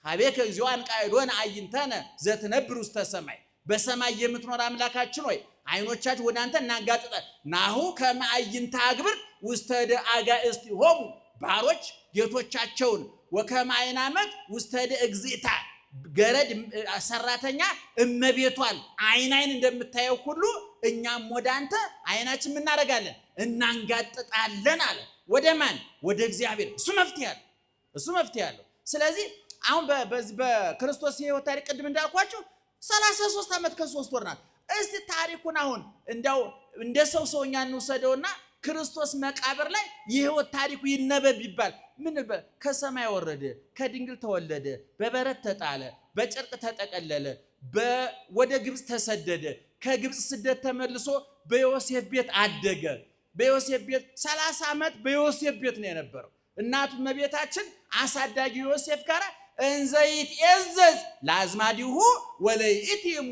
S1: ሀቤከ እግዚኦ አንቃይዶን አይንተነ ዘትነብር ውስተ ሰማይ፣ በሰማይ የምትኖር አምላካችን ሆይ አይኖቻችን ወደ አንተ እናጋጥጠን። ናሁ ከመ አይንተ አግብር ውስተ እደ አጋእዝቲሆሙ፣ ባሮች ጌቶቻቸውን ወከመ አይናመት ውስተ እደ እግዚእታ፣ ገረድ ሰራተኛ እመቤቷን አይን እንደምታየው ሁሉ እኛም ወደ አንተ አይናችን ምን እናደርጋለን? እናንጋጥጣለን አለ። ወደ ማን? ወደ እግዚአብሔር። እሱ መፍትሄ አለው። ስለዚህ አሁን በክርስቶስ የሕይወት ታሪክ ቅድም እንዳልኳችሁ 33 ዓመት ከ3 ወር ናት። እስቲ ታሪኩን አሁን እንደው እንደ ሰውኛ እንውሰደውና ክርስቶስ መቃብር ላይ የሕይወት ታሪኩ ይነበብ ይባል ምን ከሰማይ ወረደ፣ ከድንግል ተወለደ፣ በበረት ተጣለ፣ በጨርቅ ተጠቀለለ፣ ወደ ግብጽ ተሰደደ፣ ከግብጽ ስደት ተመልሶ በዮሴፍ ቤት አደገ። በዮሴፍ ቤት 30 ዓመት በዮሴፍ ቤት ነው የነበረው። እናቱ እመቤታችን አሳዳጊ ዮሴፍ ጋር እንዘይት የዘዝ ለአዝማዲሁ ወለይእቲሙ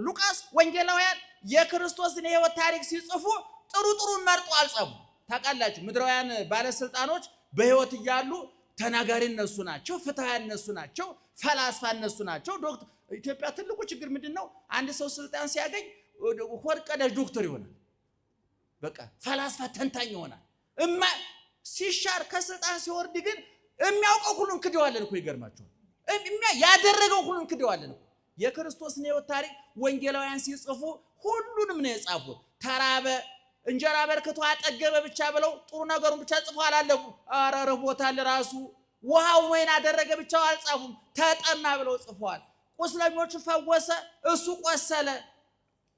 S1: ሉቃስ ወንጌላውያን የክርስቶስን የሕይወት ታሪክ ሲጽፉ ጥሩን መርጦ አልጻፉም። ታውቃላችሁ ምድራውያን ባለስልጣኖች በሕይወት እያሉ ተናጋሪ እነሱ ናቸው፣ ፍትሃ እነሱ ናቸው፣ ፈላስፋ እነሱ ናቸው። ኢትዮጵያ ትልቁ ችግር ምንድነው? አንድ ሰው ስልጣን ሲያገኝ ሆድ ቀዳጅ ዶክተር ይሆናል። በቃ ፈላስፋ ተንታኝ ይሆናል። ሲሻር ከስልጣን ሲወርድ ግን የሚያውቀው ሁሉን ክደዋለን እኮ ይገርማችኋል። ያደረገው ሁሉን ክደዋለን እኮ። የክርስቶስን ሕይወት ታሪክ ወንጌላውያን ሲጽፉ ሁሉንም ነው የጻፉት። ተራበ፣ እንጀራ በርክቶ አጠገበ ብቻ ብለው ጥሩ ነገሩን ብቻ ጽፈው አላለፉ። ኧረ ርቦታል ራሱ። ውሃውን ወይን አደረገ ብቻው አልጻፉም። ተጠማ ብለው ጽፈዋል። ቁስለኞቹን ፈወሰ፣ እሱ ቆሰለ።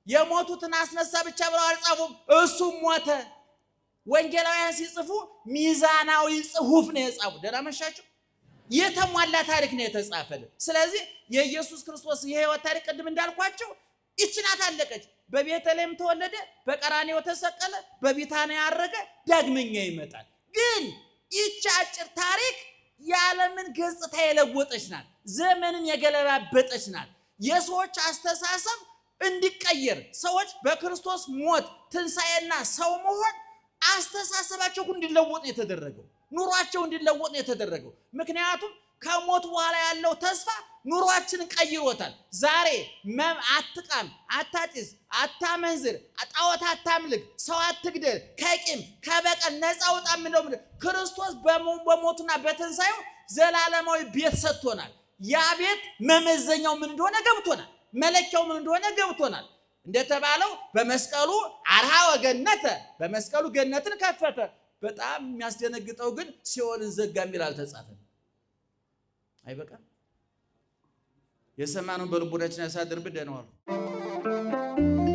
S1: የሞቱትን አስነሳ ብቻ ብለው አልጻፉም፣ እሱ ሞተ። ወንጌላውያን ሲጽፉ ሚዛናዊ ጽሑፍ ነው የጻፉት። ደህና መሻችሁ። የተሟላ ታሪክ ነው የተጻፈልን። ስለዚህ የኢየሱስ ክርስቶስ የሕይወት ታሪክ ቅድም እንዳልኳችሁ ይችናት አለቀች። በቤተልሔም ተወለደ፣ በቀራንዮ ተሰቀለ፣ በቢታንያ ያረገ፣ ዳግመኛ ይመጣል። ግን ይህች አጭር ታሪክ የዓለምን ገጽታ የለወጠች ናት። ዘመንን የገለባበጠች ናት። የሰዎች አስተሳሰብ እንዲቀየር ሰዎች በክርስቶስ ሞት ትንሣኤና ሰው መሆን አስተሳሰባቸው እንዲለወጥ የተደረገው፣ ኑሯቸው እንዲለወጥ የተደረገው። ምክንያቱም ከሞት በኋላ ያለው ተስፋ ኑሯችንን ቀይሮታል። ዛሬ አትቃም፣ አታጭስ፣ አታመንዝር፣ ጣዖት አታምልክ፣ ሰው አትግደል፣ ከቂም ከበቀል ነፃ ውጣ ምንለው ክርስቶስ በሞቱና በትንሣኤው ዘላለማዊ ቤት ሰጥቶናል። ያ ቤት መመዘኛው ምን እንደሆነ ገብቶናል። መለኪያው ምን እንደሆነ ገብቶናል። እንደተባለው በመስቀሉ አርሃ ወገነተ፣ በመስቀሉ ገነትን ከፈተ። በጣም የሚያስደነግጠው ግን ሲኦልን ዘጋ የሚል አልተጻፈም። አይበቃም? የሰማነውን በልቦናችን ያሳድርብን። ደህና ዋሉ።